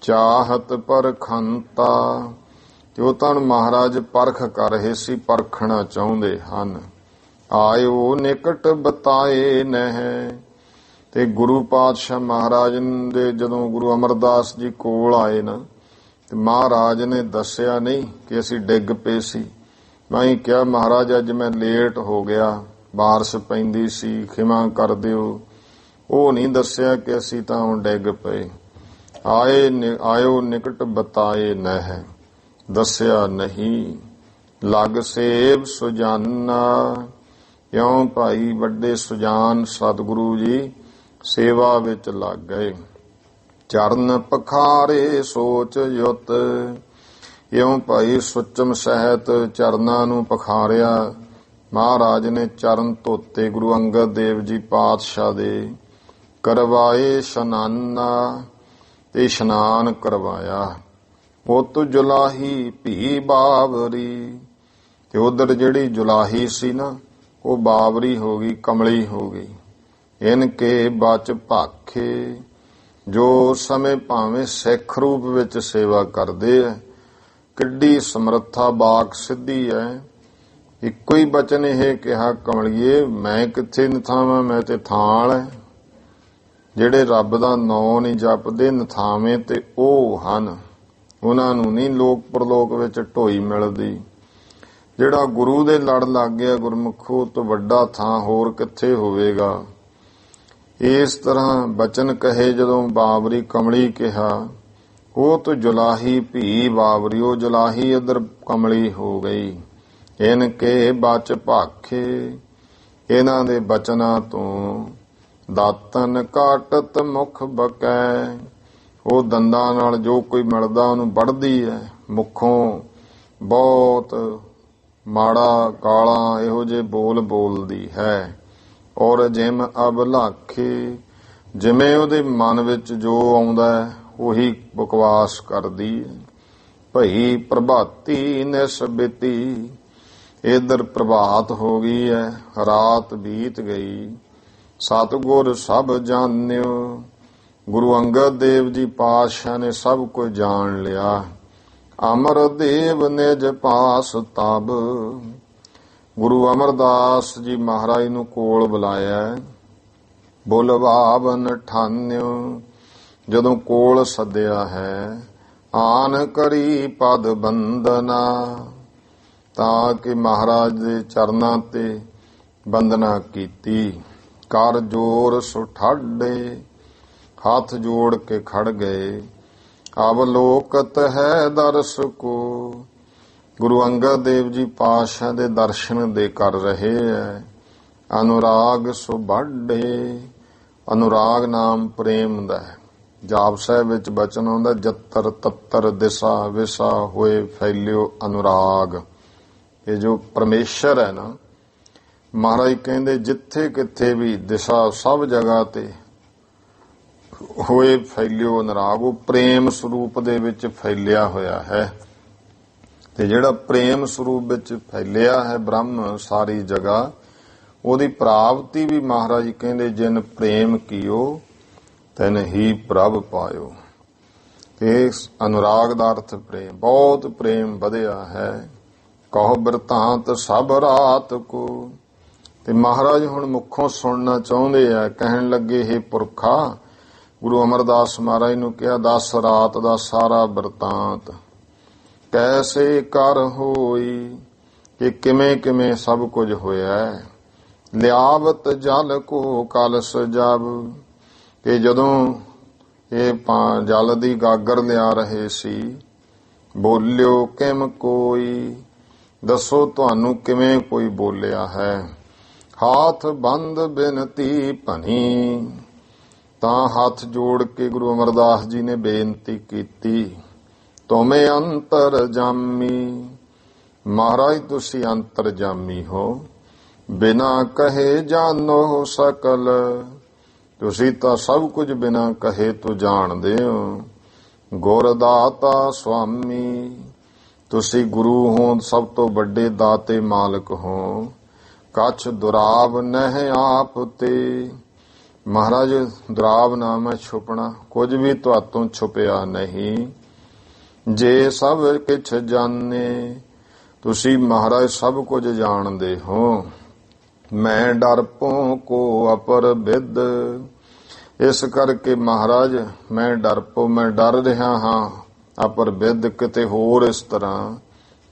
ਚਾਹਤ ਪਰਖੰਤਾ, ਤੇ ਉਹ ਤਾਂ ਮਹਾਰਾਜ ਪਰਖ ਕਰ ਰਹੇ ਸੀ, ਪਰਖਣਾ ਚਾਹੁੰਦੇ ਹਨ। ਆਇਓ ਨਿਕਟ ਬਤਾਏ ਨਹਿ, ਤੇ ਗੁਰੂ ਪਾਤਸ਼ਾਹ ਮਹਾਰਾਜ ਦੇ ਜਦੋਂ ਗੁਰੂ ਅਮਰਦਾਸ ਜੀ ਕੋਲ ਆਏ ਨਾ, ਤੇ ਮਹਾਰਾਜ ਨੇ ਦੱਸਿਆ ਨਹੀਂ ਕਿ ਅਸੀਂ ਡਿੱਗ ਪਏ ਸੀ। ਮੈਂ ਹੀ ਕਿਹਾ ਮਹਾਰਾਜ ਅੱਜ ਮੈਂ ਲੇਟ ਹੋ ਗਿਆ, ਬਾਰਿਸ਼ ਪੈਂਦੀ ਸੀ, ਖਿਮਾ ਕਰ ਦਿਓ। ਉਹ ਨਹੀਂ ਦੱਸਿਆ ਕਿ ਅਸੀਂ ਤਾਂ ਹੁਣ ਡਿੱਗ ਪਏ। ਆਇਓ ਨਿਕਟ ਬਤਾਏ ਨਹਿ, ਦੱਸਿਆ ਨਹੀਂ। ਲਗ ਸੇਵ ਸੁਜਾਨਾ, ਇਉਂ ਭਾਈ ਵੱਡੇ ਸੁਜਾਨ ਸਤਿਗੁਰੂ ਜੀ ਸੇਵਾ ਵਿੱਚ ਲੱਗ ਗਏ। ਚਰਨ ਪਖਾਰੇ ਸੋਚ ਯੁੱਤ, ਇਉਂ ਭਾਈ ਸੁਚਮ ਸਹਿਤ ਚਰਨਾਂ ਨੂੰ ਪਖਾਰਿਆ। ਮਹਾਰਾਜ ਨੇ ਚਰਨ ਧੋਤੇ ਗੁਰੂ ਅੰਗਦ ਦੇਵ ਜੀ ਪਾਤਸ਼ਾਹ ਦੇ, ਕਰਵਾਏ ਇਸ਼ਨਾਨਾ, ਤੇ ਇਸ਼ਨਾਨ ਕਰਵਾਇਆ। ਉਤ ਜੁਲਾਹੀ ਭੀ ਬਾਵਰੀ, ਤੇ ਉਧਰ ਜਿਹੜੀ ਜੁਲਾਹੀ ਸੀ ਨਾ ਉਹ ਬਾਵਰੀ ਹੋ ਗਈ, ਕਮਲੀ ਹੋ ਗਈ। ਇਨਕੇ ਬਚ ਭਾਖੇ, ਜੋ ਸਮੇਂ ਭਾਵੇਂ ਸਿੱਖ ਰੂਪ ਵਿੱਚ ਸੇਵਾ ਕਰਦੇ ਐ। ਕਿੱਡੀ ਸਮਰੱਥਾ ਬਾਕ ਸਿੱਧੀ ਐ। ਇੱਕੋ ਹੀ ਬਚਨ ਇਹ ਕਿਹਾ, ਕਮਲੀਏ ਮੈਂ ਕਿੱਥੇ ਨਥਾਵਾਂ, ਮੈਂ ਤੇ ਥਾਲ ਐ। ਜਿਹੜੇ ਰੱਬ ਦਾ ਨਾਂ ਨਹੀਂ ਜਪਦੇ ਨਥਾਵੇਂ ਤੇ ਉਹ ਹਨ, ਉਹਨਾਂ ਨੂੰ ਨਹੀਂ ਲੋਕ ਪਰਲੋਕ ਵਿੱਚ ਢੋਈ ਮਿਲਦੀ। ਜਿਹੜਾ ਗੁਰੂ ਦੇ ਲੜ ਲੱਗ ਗਿਆ ਗੁਰਮੁਖੋ ਤੋਂ ਵੱਡਾ ਥਾਂ ਹੋਰ ਕਿੱਥੇ ਹੋਵੇਗਾ। ਇਸ ਤਰ੍ਹਾਂ ਬਚਨ ਕਹੇ ਜਦੋਂ ਬਾਵਰੀ ਕਮਲੀ ਕਿਹਾ। ਉਹ ਤੋਂ ਜੁਲਾਹੀ ਭੀ ਬਾਵਰੀ, ਉਹ ਜੁਲਾਹੀ ਇੱਧਰ ਕਮਲੀ ਹੋ ਗਈ। ਇਨਕੇ ਬਚ ਭਾਖੇ, ਇਹਨਾਂ ਦੇ ਬਚਨਾਂ ਤੋਂ ਦਾਤਨ ਕਾਟਤ ਮੁਖ ਬਕੈ, ਉਹ ਦੰਦਾਂ ਨਾਲ ਜੋ ਕੋਈ ਮਿਲਦਾ ਉਹਨੂੰ ਵੱਢਦੀ ਹੈ। ਮੁਖੋਂ ਬਹੁਤ ਮਾੜਾ ਕਾਲਾ ਇਹੋ ਜਿਹੇ ਬੋਲ ਬੋਲਦੀ ਹੈ। ਔਰ ਜਿਮ ਅਬਲਾਖੇ, ਜਿਵੇਂ ਉਹਦੇ ਮਨ ਵਿੱਚ ਜੋ ਆਉਂਦਾ ਹੈ ਉਹੀ ਬਕਵਾਸ ਕਰਦੀ ਹੈ। ਭਈ ਪ੍ਰਭਾਤੀ ਨਿਸਬਿਤੀ, ਇਧਰ ਪ੍ਰਭਾਤ ਹੋ ਗਈ ਹੈ, ਰਾਤ ਬੀਤ ਗਈ। ਸਤਿਗੁਰ ਸਭ ਜਾਣਿਓ, ਗੁਰੂ ਅੰਗਦ ਦੇਵ ਜੀ ਪਾਤਸ਼ਾਹ ਨੇ ਸਭ ਕੁਝ ਜਾਣ ਲਿਆ। ਅਮਰ ਦੇਵ ਨਿਜ ਪਾਸ ਤਬ, ਗੁਰੂ ਅਮਰਦਾਸ ਜੀ ਮਹਾਰਾਜ ਨੂੰ ਕੋਲ ਬੁਲਾਇਆ। ਬੁਲਵਾਵਨ ਠਾਨਿਓ, ਜਦੋਂ ਕੋਲ ਸੱਦਿਆ ਹੈ। ਆਨ ਕਰੀ ਪਦ ਬੰਦਨਾ, ਤਾਂ ਕਿ ਮਹਾਰਾਜ ਦੇ ਚਰਨਾਂ ਤੇ ਬੰਦਨਾ ਕੀਤੀ। ਕਰ ਜੋਰ ਸੁਠਾਡੇ, ਹੱਥ ਜੋੜ ਕੇ ਖੜ ਗਏ। ਅਵਲੋਕਤ ਹੈ ਦਰਸ ਕੋ, ਗੁਰੂ ਅੰਗਦ ਦੇਵ ਜੀ ਪਾਤਸ਼ਾਹ ਦੇ ਦਰਸ਼ਨ ਦੇ ਕਰ ਰਹੇ ਹੈ। ਅਨੁਰਾਗ ਸੁਭਾਡੇ, ਅਨੁਰਾਗ ਨਾਮ ਪ੍ਰੇਮ ਦਾ ਹੈ। ਜਾਪ ਸਾਹਿਬ ਵਿੱਚ ਬਚਨ ਆਉਂਦਾ, ਜੱਤਰ ਤੱਤਰ ਦਿਸ਼ਾ ਵਿਸਾ ਹੋਏ ਫੈਲਿਓ ਅਨੁਰਾਗ। ਇਹ ਜੋ ਪਰਮੇਸ਼ਰ ਹੈ ਨਾ, ਮਹਾਰਾਜ ਕਹਿੰਦੇ ਜਿੱਥੇ ਕਿੱਥੇ ਵੀ ਦਿਸ਼ਾ ਸਭ ਜਗ੍ਹਾ ਤੇ ਹੋਏ ਫੈਲਿਓ ਅਨੁਰਾਗ, ਉਹ ਪ੍ਰੇਮ ਸਰੂਪ ਦੇ ਵਿੱਚ ਫੈਲਿਆ ਹੋਇਆ ਹੈ। ਤੇ ਜਿਹੜਾ ਪ੍ਰੇਮ ਸਰੂਪ ਵਿੱਚ ਫੈਲਿਆ ਹੈ ਬ੍ਰਹਮ ਸਾਰੀ ਜਗ੍ਹਾ, ਉਹਦੀ ਪ੍ਰਾਪਤੀ ਵੀ ਮਹਾਰਾਜ ਕਹਿੰਦੇ ਜਿਨ ਪ੍ਰੇਮ ਕੀਓ ਤੈਨ ਹੀ ਪ੍ਰਭ ਪਾਇਓ। ਤੇ ਅਨੁਰਾਗ ਦਾ ਅਰਥ ਪ੍ਰੇਮ, ਬਹੁਤ ਪ੍ਰੇਮ ਵਧਿਆ ਹੈ। ਕਹੋ ਬਿਰਤਾਂਤ ਸਭ ਰਾਤ ਕੋ, ਤੇ ਮਹਾਰਾਜ ਹੁਣ ਮੁੱਖੋਂ ਸੁਣਨਾ ਚਾਹੁੰਦੇ ਆ। ਕਹਿਣ ਲੱਗੇ, हे ਪੁਰਖਾ, ਗੁਰੂ ਅਮਰਦਾਸ ਮਹਾਰਾਜ ਨੂੰ ਕਿਹਾ, 10 ਰਾਤ ਦਾ ਸਾਰਾ ਬਿਰਤਾਂਤ ਕੈਸੇ ਕਰ ਹੋਈ, ਕਿ ਕਿਵੇਂ ਕਿਵੇਂ ਸਭ ਕੁਝ ਹੋਇਆ। ਲਿਆਵਤ ਜਲ ਕੋ ਕਲਸ ਜਬ, ਕਿ ਜਦੋਂ ਇਹ ਜਲ ਦੀ ਗਾਗਰ ਲਿਆ ਰਹੇ ਸੀ। ਬੋਲਿਓ ਕਿਮ ਕੋਈ, ਦੱਸੋ ਤੁਹਾਨੂੰ ਕਿਵੇਂ ਕੋਈ ਬੋਲਿਆ ਹੈ। ਹਾਥ ਬੰਦ ਬਿਨਤੀ ਭਨੀ, ਤਾਂ ਹੱਥ ਜੋੜ ਕੇ ਗੁਰੂ ਅਮਰਦਾਸ ਜੀ ਨੇ ਬੇਨਤੀ ਕੀਤੀ। ਤੁਮੇ ਅੰਤਰ ਜਾਮੀ, ਮਹਾਰਾਜ ਤੁਸੀਂ ਅੰਤਰ ਜਾਮੀ ਹੋ। ਬਿਨਾ ਕਹੇ ਜਾਣੋ ਸਕਲ, ਤੁਸੀਂ ਤਾਂ ਸਭ ਕੁਝ ਬਿਨਾ ਕਹੇ ਤੋਂ ਜਾਣਦੇ ਹੋ। ਗੁਰ ਦਾਤਾ ਸੁਆਮੀ, ਤੁਸੀਂ ਗੁਰੂ ਹੋ, ਸਭ ਤੋਂ ਵੱਡੇ ਦਾਤੇ ਮਾਲਕ ਹੋ। ਕਛ ਦੁਰਾਵ ਨਹਿ ਆਪ ਤੇ, ਮਹਾਰਾਜ ਦੁਰਾਵ ਨਾਮ ਹੈ ਛੁਪਣਾ, ਕੁਝ ਵੀ ਤੁਹਾਤੋਂ ਛੁਪਿਆ ਨਹੀਂ। ਜੇ ਸਭ ਕਿਛ ਜਾਣੇ, ਤੁਸੀਂ ਮਹਾਰਾਜ ਸਭ ਕੁਝ ਜਾਣਦੇ ਹੋ। ਮੈਂ ਡਰਪੋਂ ਕੋ ਅਪਰ ਬਿਦ, ਇਸ ਕਰਕੇ ਮਹਾਰਾਜ ਮੈਂ ਡਰਪੋ, ਮੈਂ ਡਰ ਰਿਹਾ ਹਾਂ। ਅਪਰ ਬਿਦ, ਕਿਤੇ ਹੋਰ ਇਸ ਤਰ੍ਹਾਂ।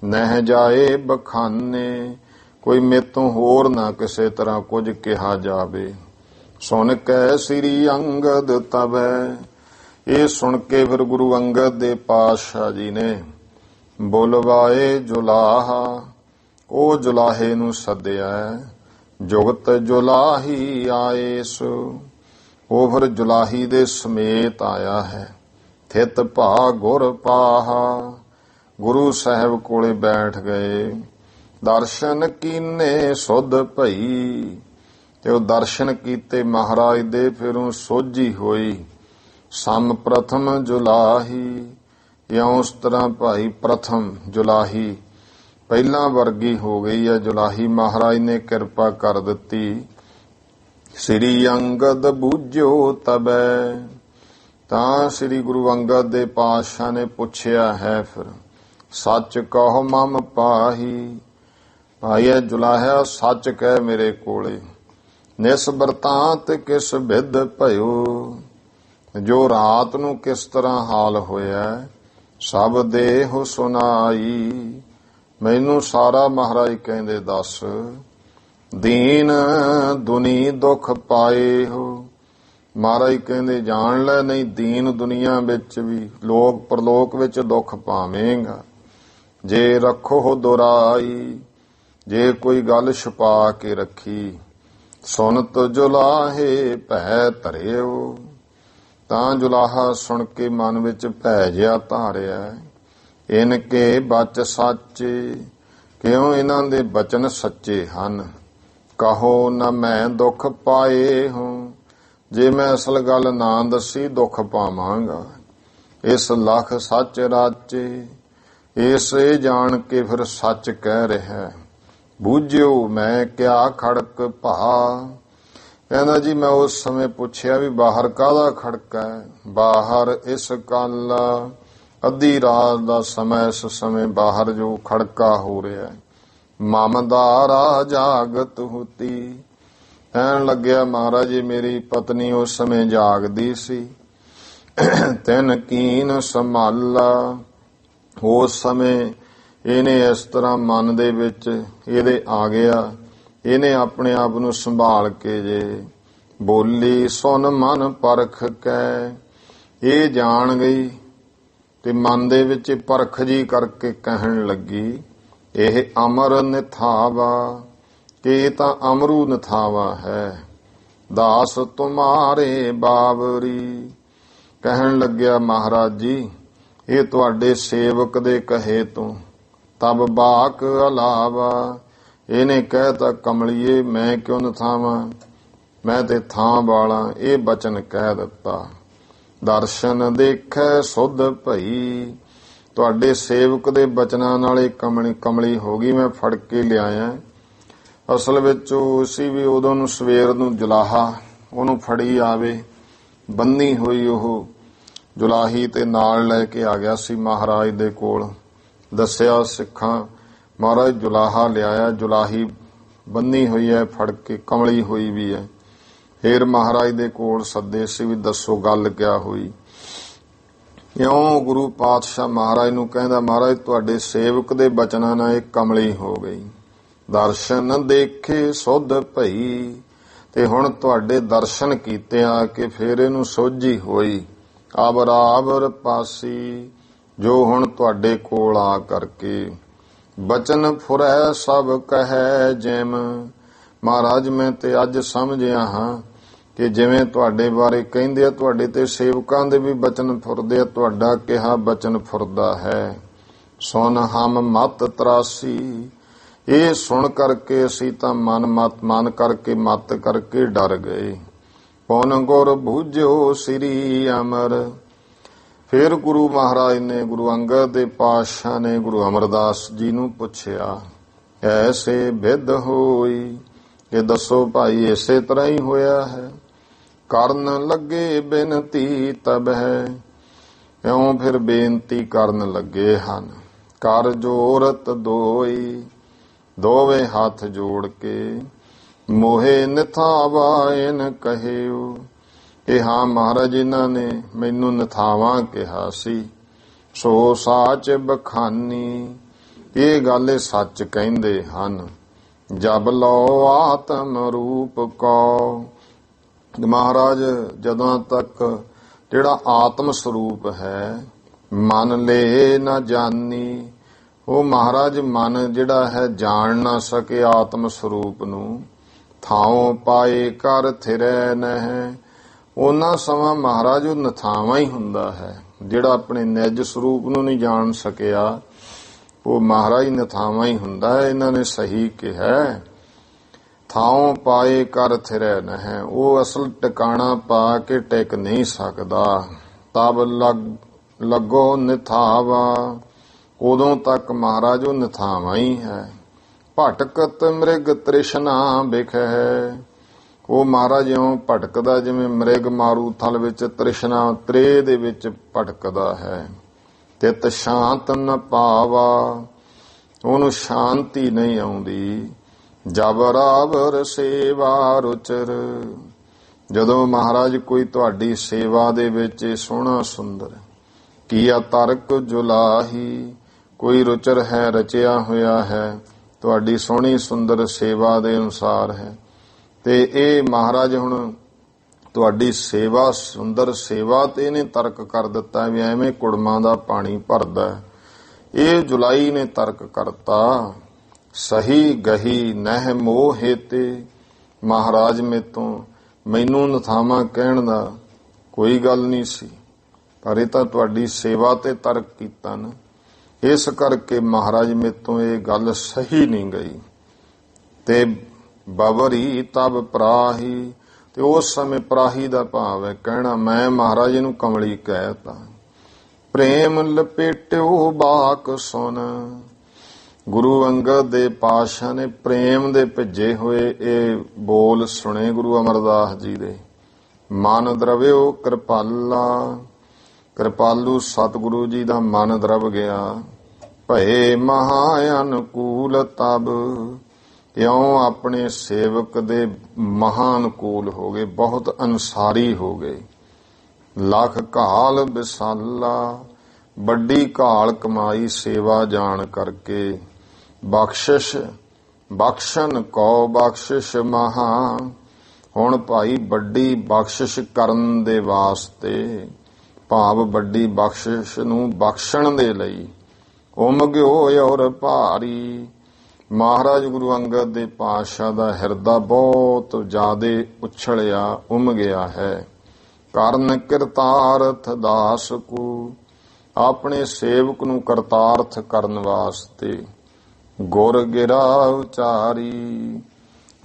ਨਹਿ ਜਾਏ ਬਖਾਨੇ, ਕੋਈ ਮੇਤੋਂ ਹੋਰ ਨਾ ਕਿਸੇ ਤਰ੍ਹਾਂ ਕੁਝ ਕਿਹਾ ਜਾਵੇ। ਸੁਣ ਕੈ ਸ੍ਰੀ ਅੰਗਦ ਤਵੈ, ਇਹ ਸੁਣ ਕੇ ਫਿਰ ਗੁਰੂ ਅੰਗਦ ਦੇ ਪਾਤਸ਼ਾਹ ਜੀ ਨੇ ਬੁਲਵਾਏ ਜੁਲਾਹਾ, ਉਹ ਜੁਲਾਹੇ ਨੂੰ ਸੱਦਿਆ, ਜੁਗਤ ਜੁਲਾਹੀ ਆਏਸ। ਉਹ ਫਿਰ ਜੁਲਾਹੀ ਦੇ ਸਮੇਤ ਆਇਆ ਹੈ। ਥਿਤ ਭਾ ਗੁਰ ਪਾਹਾ, ਗੁਰੂ ਸਾਹਿਬ ਕੋਲੇ ਬੈਠ ਗਏ। ਦਰਸ਼ਨ ਕੀਨੇ ਸੁਧ ਭਈ, ਤੇ ਉਹ ਦਰਸ਼ਨ ਕੀਤੇ ਮਹਾਰਾਜ ਦੇ। ਫਿਰ ਉਹ ਸੋਝੀ ਹੋਈ। ਸਮ ਪ੍ਰਥਮ ਜੁਲਾਹੀ, ਇਉਂ ਉਸ ਤਰ੍ਹਾਂ ਭਾਈ ਪ੍ਰਥਮ ਜੁਲਾਹੀ ਪਹਿਲਾਂ ਵਰਗੀ ਹੋ ਗਈ ਹੈ। ਜੁਲਾਹੀ ਮਹਾਰਾਜ ਨੇ ਕਿਰਪਾ ਕਰ ਦਿੱਤੀ। ਸ੍ਰੀ ਅੰਗਦ ਬੂਝਿਓ ਤਬੈ, ਤਾਂ ਸ੍ਰੀ ਗੁਰੂ ਅੰਗਦ ਦੇ ਪਾਤਸ਼ਾਹ ਨੇ ਪੁੱਛਿਆ ਹੈ ਫਿਰ, ਸੱਚ ਕਹੋ ਮਮ ਪਾਹੀ। ਭਾਈ ਜੁਲਾਹਿਆ ਸੱਚ ਕਹਿ ਮੇਰੇ ਕੋਲੇ, ਨਿਸ ਬਰਤਾਂਤ ਕਿਸ ਵਿਧ ਭਇਓ, ਜੋ ਰਾਤ ਨੂੰ ਕਿਸ ਤਰ੍ਹਾਂ ਹਾਲ ਹੋਇਆ, ਸਭ ਦੇਹੁ ਸੁਨਾਈ। ਮੈਨੂੰ ਸਾਰਾ ਮਹਾਰਾਜ ਕਹਿੰਦੇ ਦੱਸ। ਦੀਨ ਦੁਨੀ ਦੁੱਖ ਪਾਏ ਹੋ, ਮਹਾਰਾਜ ਕਹਿੰਦੇ ਜਾਣ ਲੈ, ਨਹੀਂ ਦੀਨ ਦੁਨੀਆ ਵਿੱਚ ਵੀ ਲੋਕ ਪਰਲੋਕ ਵਿੱਚ ਦੁੱਖ ਪਾਵੇਂਗਾ। ਜੇ ਰੱਖੋ ਦੁਰਾਈ, ਜੇ ਕੋਈ ਗੱਲ ਛੁਪਾ ਕੇ ਰੱਖੀ, ਸੁਨਤ ਜੁਲਾਹੇ ਭੈ ਧਰਿਓ। ਤਾਂ ਜੁਲਾਹਾ ਸੁਣ ਕੇ ਮਨ ਵਿੱਚ ਭੈ ਜਿਹਾ ਧਾਰਿਆ। ਇਨ ਕੇ ਬਚ ਸਾਚੇ, ਕਿਉਂ ਇਹਨਾਂ ਦੇ ਬਚਨ ਸੱਚੇ ਹਨ। ਕਹੋ ਨਾ ਮੈਂ ਦੁੱਖ ਪਾਏ ਹੂੰ, ਜੇ ਮੈਂ ਅਸਲ ਗੱਲ ਨਾ ਦੱਸੀ ਦੁੱਖ ਪਾਵਾਂਗਾ। ਇਸ ਲਖ ਸੱਚ ਰਾਚੇ, ਇਸ ਇਹ ਜਾਣ ਕੇ ਫਿਰ ਸੱਚ ਕਹਿ ਰਿਹਾ। ਬੂਝਿਓ ਮੈਂ ਕਿਆ ਖੜਕ ਭਾ, ਕਹਿੰਦਾ ਜੀ ਮੈਂ ਉਸ ਸਮੇਂ ਪੁੱਛਿਆ ਵੀ ਬਾਹਰ ਕਾਹਦਾ ਖੜਕਾ ਹੈ। ਬਾਹਰ ਇਸ ਕੱਲ ਅੱਧੀ ਰਾਤ ਦਾ ਸਮਾਂ, ਇਸ ਸਮੇਂ ਬਾਹਰ ਜੋ ਖੜਕਾ ਹੋ ਰਿਹਾ। ਮਮਦਾਰਾ ਜਾਗਤ ਹੁਤੀ, ਕਹਿਣ ਲੱਗਿਆ ਮਹਾਰਾਜ ਜੀ ਮੇਰੀ ਪਤਨੀ ਉਸ ਸਮੇਂ ਜਾਗਦੀ ਸੀ। ਤਿੰਨ ਕੀਨ ਸੰਭਾਲਾ, ਉਸ ਸਮੇਂ ਇਹਨੇ ਇਸ ਤਰ੍ਹਾਂ ਮਨ ਦੇ ਵਿੱਚ ਇਹਦੇ ਆ ਗਿਆ। ਇਹਨੇ ਆਪਣੇ ਆਪ ਨੂੰ ਸੰਭਾਲ ਕੇ ਜੇ ਬੋਲੀ, ਸੁਨ ਮਨ ਪਰਖ ਕੈ। ਇਹ ਜਾਣ ਗਈ ਤੇ ਮਨ ਦੇ ਵਿੱਚ ਪਰਖ ਜੀ ਕਰਕੇ ਕਹਿਣ ਲੱਗੀ, ਇਹ ਅਮਰ ਨਿਥਾਵਾ, ਕਿ ਇਹ ਤਾਂ ਅਮਰੂ ਨਿਥਾਵਾ ਹੈ। ਦਾਸ ਤੁਮਾਰੇ ਬਾਵਰੀ, ਕਹਿਣ ਲੱਗਿਆ ਮਹਾਰਾਜ ਜੀ ਇਹ ਤੁਹਾਡੇ ਸੇਵਕ ਦੇ ਕਹੇ ਤੋਂ। ਤਬ ਬਾਕ ਅਲਾਵਾ, ਇਹਨੇ ਕਹਿਤਾ ਕਮਲੀਏ ਮੈਂ ਕਿਉਂ ਨਥਾਵਾਂ, ਮੈਂ ਤੇ ਥਾਂ ਵਾਲਾ। ਇਹ ਬਚਨ ਕਹਿ ਦਿੱਤਾ। ਦਰਸ਼ਨ ਦੇਖੈ ਸੁਧ ਭਈ, ਤੁਹਾਡੇ ਸੇਵਕ ਦੇ ਬਚਨਾਂ ਨਾਲ ਇਹ ਕਮਲੀ ਹੋ ਗਈ। ਮੈਂ ਫੜ ਕੇ ਲਿਆਇਆ। ਅਸਲ ਵਿੱਚ ਉਹ ਸੀ ਵੀ ਉਦੋਂ ਨੂੰ ਸਵੇਰ ਨੂੰ ਜੁਲਾਹਾ ਉਹਨੂੰ ਫੜੀ ਆਵੇ, ਬੰਨੀ ਹੋਈ ਉਹ ਜੁਲਾਹੀ ਤੇ ਨਾਲ ਲੈ ਕੇ ਆ ਗਿਆ ਸੀ ਮਹਾਰਾਜ ਦੇ ਕੋਲ। ਦੱਸਿਆ ਸਿੱਖਾਂ ਮਹਾਰਾਜ ਜੁਲਾਹਾ ਲਿਆਇਆ, ਜੁਲਾਹੀ ਬੰਨੀ ਹੋਈ ਹੈ, ਫੜ ਕੇ ਕਮਲੀ ਹੋਈ ਵੀ ਹੈ। ਫੇਰ ਮਹਾਰਾਜ ਦੇ ਕੋਲ ਸੱਦੇ ਸੀ ਵੀ ਦੱਸੋ ਗੱਲ ਕਿਆ ਹੋਈ। ਇਉਂ ਗੁਰੂ ਪਾਤਸ਼ਾਹ ਮਹਾਰਾਜ ਨੂੰ ਕਹਿੰਦਾ, ਮਹਾਰਾਜ ਤੁਹਾਡੇ ਸੇਵਕ ਦੇ ਬਚਨਾਂ ਨਾਲ ਇਹ ਕਮਲੀ ਹੋ ਗਈ। ਦਰਸ਼ਨ ਦੇਖੇ ਸੁਧ ਭਈ, ਤੇ ਹੁਣ ਤੁਹਾਡੇ ਦਰਸ਼ਨ ਕੀਤੇ ਆ ਕੇ ਫੇਰ ਇਹਨੂੰ ਸੋਝੀ ਹੋਈ। ਆਬਰਾਬਰ ਪਾਸੀ, ਜੋ ਹੁਣ ਤੁਹਾਡੇ ਕੋਲ ਆ ਕਰਕੇ ਬਚਨ ਫੁਰੈ ਸਭ ਕਹੈ ਜਿਮ। ਮਹਾਰਾਜ ਮੈਂ ਤੇ ਅੱਜ ਸਮਝਿਆ ਹਾਂ ਕਿ ਜਿਵੇਂ ਤੁਹਾਡੇ ਬਾਰੇ ਕਹਿੰਦੇ ਆ, ਤੁਹਾਡੇ ਤੇ ਸੇਵਕਾਂ ਦੇ ਵੀ ਬਚਨ ਫੁਰਦੇ ਆ, ਤੁਹਾਡਾ ਕਿਹਾ ਬਚਨ ਫੁਰਦਾ ਹੈ। ਸੁਨ ਹਮ ਮਤ ਤਰਾਸੀ, ਇਹ ਸੁਣ ਕਰਕੇ ਅਸੀਂ ਤਾਂ ਮਨ ਕਰਕੇ ਡਰ ਗਏ। ਪੁਨ ਗੁਰ ਬੂਝਿਓ ਸ੍ਰੀ ਅਮਰ, ਫਿਰ ਗੁਰੂ ਮਹਾਰਾਜ ਨੇ, ਗੁਰੂ ਅੰਗਦ ਦੇ ਪਾਤਸ਼ਾਹ ਨੇ ਗੁਰੂ ਅਮਰਦਾਸ ਜੀ ਨੂੰ ਪੁੱਛਿਆ, ਐਸੇ ਵਿਧ ਹੋਈ, ਇਹ ਦੱਸੋ ਭਾਈ ਇਸੇ ਤਰ੍ਹਾਂ ਹੀ ਹੋਇਆ ਹੈ। ਕਰਨ ਲੱਗੇ ਬੇਨਤੀ ਤਬ ਹੈ, ਇਉਂ ਫਿਰ ਬੇਨਤੀ ਕਰਨ ਲੱਗੇ ਹਨ। ਕਰ ਜੋਰਤ ਦੋਈ, ਦੋਵੇਂ ਹੱਥ ਜੋੜ ਕੇ ਮੋਹੇ ਨਿਥਾਵਾ ਇਨ ਕਹਿਓ, ਕਿ ਹਾਂ ਮਹਾਰਾਜ ਇਹਨਾਂ ਨੇ ਮੈਨੂੰ ਨਿਥਾਵਾਂ ਕਿਹਾ ਸੀ। ਸੋ ਸਾਚ ਬਖਾਨੀ, ਇਹ ਗੱਲ ਸੱਚ ਕਹਿੰਦੇ ਹਨ। ਜਬ ਲਓ ਆਤਮ ਰੂਪ ਕੋ, ਮਹਾਰਾਜ ਜਦੋਂ ਤੱਕ ਜਿਹੜਾ ਆਤਮ ਸਰੂਪ ਹੈ, ਮਨ ਲੈ ਨਾ ਜਾਨੀ, ਉਹ ਮਹਾਰਾਜ ਮਨ ਜਿਹੜਾ ਹੈ ਜਾਣ ਨਾ ਸਕੇ ਆਤਮ ਸਰੂਪ ਨੂੰ, ਥਾਉ ਪਾਏ ਕਰ ਥਿਰੈ ਨਹਿ। ਉਹਨਾਂ ਸਮਾਂ ਮਹਾਰਾਜ ਉਹ ਨਥਾਵਾਂ ਹੀ ਹੁੰਦਾ ਹੈ। ਜਿਹੜਾ ਆਪਣੇ ਨਿਜ ਸਰੂਪ ਨੂੰ ਨਹੀਂ ਜਾਣ ਸਕਿਆ ਉਹ ਮਹਾਰਾਜ ਨਥਾਵਾਂ ਹੀ ਹੁੰਦਾ ਹੈ। ਇਹਨਾਂ ਨੇ ਸਹੀ ਕਿਹਾ, ਥਾਉ ਪਾਏ ਕਰ ਥਿਰੈ ਨਹਿ। ਉਹ ਅਸਲ ਟਿਕਾਣਾ ਪਾ ਕੇ ਟਿਕ ਨਹੀਂ ਸਕਦਾ। ਤਬ ਲੱਗੋ ਨਿਥਾਵਾ, ਉਦੋਂ ਤੱਕ ਮਹਾਰਾਜ ਉਹ ਨਿਥਾਵਾਂ ਹੀ ਹੈ। ਭਟਕਤ ਮ੍ਰਿਗ ਤ੍ਰਿਸ਼ਨਾ ਬਿਖੈ। ਉਹ ਮਹਾਰਾਜ ਇਉਂ ਭਟਕਦਾ ਜਿਵੇਂ ਮ੍ਰਿਗ ਮਾਰੂ ਥਲ ਵਿੱਚ ਤ੍ਰਿਸ਼ਨਾ ਤ੍ਰੇ ਦੇ ਵਿੱਚ ਭਟਕਦਾ ਹੈ। ਤਿਤ ਸ਼ਾਂਤ ਨ ਪਾਵਾ, ਉਹਨੂੰ ਸ਼ਾਂਤੀ ਨਹੀਂ ਆਉਂਦੀ। ਜਬ ਰਾਵਰ ਸੇਵਾ ਰੁਚਰ, ਜਦੋਂ ਮਹਾਰਾਜ ਕੋਈ ਤੁਹਾਡੀ ਸੇਵਾ ਦੇ ਵਿੱਚ ਸੋਹਣਾ ਸੁੰਦਰ ਕੀਆ ਤਰਕ ਜੁਲਾਹੀ, ਕੋਈ ਰੁਚਰ ਹੈ ਰਚਿਆ ਹੋਇਆ ਹੈ ਤੁਹਾਡੀ ਸੋਹਣੀ ਸੁੰਦਰ ਸੇਵਾ ਦੇ ਅਨੁਸਾਰ ਹੈ, ਤੇ ਇਹ ਮਹਾਰਾਜ ਹੁਣ ਤੁਹਾਡੀ ਸੇਵਾ ਸੁੰਦਰ ਸੇਵਾ ਤੇ ਇਹਨੇ ਤਰਕ ਕਰ ਦਿੱਤਾ ਵੀ ਐਵੇਂ ਕੁੜਮਾਂ ਦਾ ਪਾਣੀ ਭਰਦਾ। ਇਹ ਜੁਲਾਈ ਨੇ ਤਰਕ ਕਰਤਾ। ਸਹੀ ਗਹੀ ਨਹਿ ਮੋਹ ਹੇਤੇ, ਮਹਾਰਾਜ ਮੇਤੋਂ ਮੈਨੂੰ ਨਥਾਵਾਂ ਕਹਿਣ ਦਾ ਕੋਈ ਗੱਲ ਨਹੀਂ ਸੀ, ਪਰ ਇਹ ਤਾਂ ਤੁਹਾਡੀ ਸੇਵਾ ਤੇ ਤਰਕ ਕੀਤਾ ਨਾ, ਇਸ ਕਰਕੇ ਮਹਾਰਾਜ ਮੇਤੋਂ ਇਹ ਗੱਲ ਸਹੀ ਨਹੀਂ ਗਈ। ਤੇ ਬਵਰੀ ਤਬ ਪ੍ਰਾਹੀ, ਤੇ ਉਸ ਸਮੇਂ ਪ੍ਰਾਹੀ ਦਾ ਭਾਵ ਹੈ ਕਹਿਣਾ, ਮੈਂ ਮਹਾਰਾਜ ਨੂੰ ਕਮਲੀ ਕਹਿਤਾ। ਪ੍ਰੇਮ ਲਪੇਟਿਓ ਬਾਕ ਸੁਨ, ਗੁਰੂ ਅੰਗਦ ਦੇ ਪਾਤਸ਼ਾਹ ਨੇ ਪ੍ਰੇਮ ਦੇ ਭਿੱਜੇ ਹੋਏ ਇਹ ਬੋਲ ਸੁਣੇ ਗੁਰੂ ਅਮਰਦਾਸ ਜੀ ਦੇ। ਮਨ ਦਰਵਿਓ ਕਿਰਪਾਲਾ, ਕਿਰਪਾਲੂ ਸਤਿਗੁਰੂ ਜੀ ਦਾ ਮਨ ਦਰਵ ਗਿਆ। ਭਏ ਮਹਾ ਅਨੁਕੂਲ ਤਬ, ਇਉਂ ਆਪਣੇ ਸੇਵਕ ਦੇ ਮਹਾ ਅਨੁਕੂਲ ਹੋ ਗਏ, ਬਹੁਤ ਅਨਸਾਰੀ ਹੋ ਗਏ। ਲੱਖ ਘਾਲ ਵਿਸਾਲਾ, ਵੱਡੀ ਘਾਲ ਕਮਾਈ ਸੇਵਾ ਜਾਣ ਕਰਕੇ। ਬਖਸ਼ਿਸ਼ ਬਖਸ਼ਨ ਕੋ ਬਖਸ਼ਿਸ਼ ਮਹਾ, ਹੁਣ ਭਾਈ ਵੱਡੀ ਬਖਸ਼ਿਸ਼ ਕਰਨ ਦੇ ਵਾਸਤੇ, ਭਾਵ ਵੱਡੀ ਬਖਸ਼ਿਸ਼ ਨੂੰ ਬਖਸ਼ਣ ਦੇ ਲਈ। ਉਮਗਿਓ ਔਰ ਭਾਰੀ, ਮਹਾਰਾਜ ਗੁਰੂ ਅੰਗਦ ਦੇ ਪਾਤਸ਼ਾਹ ਦਾ ਹਿਰਦਾ ਬਹੁਤ ਜ਼ਿਆਦੇ ਉਛਲਿਆ ਉਮ ਗਿਆ ਹੈ। ਕਰਨ ਕਿਰਤਾਰਥ ਦਾਸ ਕੂ, ਆਪਣੇ ਸੇਵਕ ਨੂੰ ਕਰਤਾਰਥ ਕਰਨ ਵਾਸਤੇ। ਗੁਰ ਗਿਰਾ ਉਚਾਰੀ,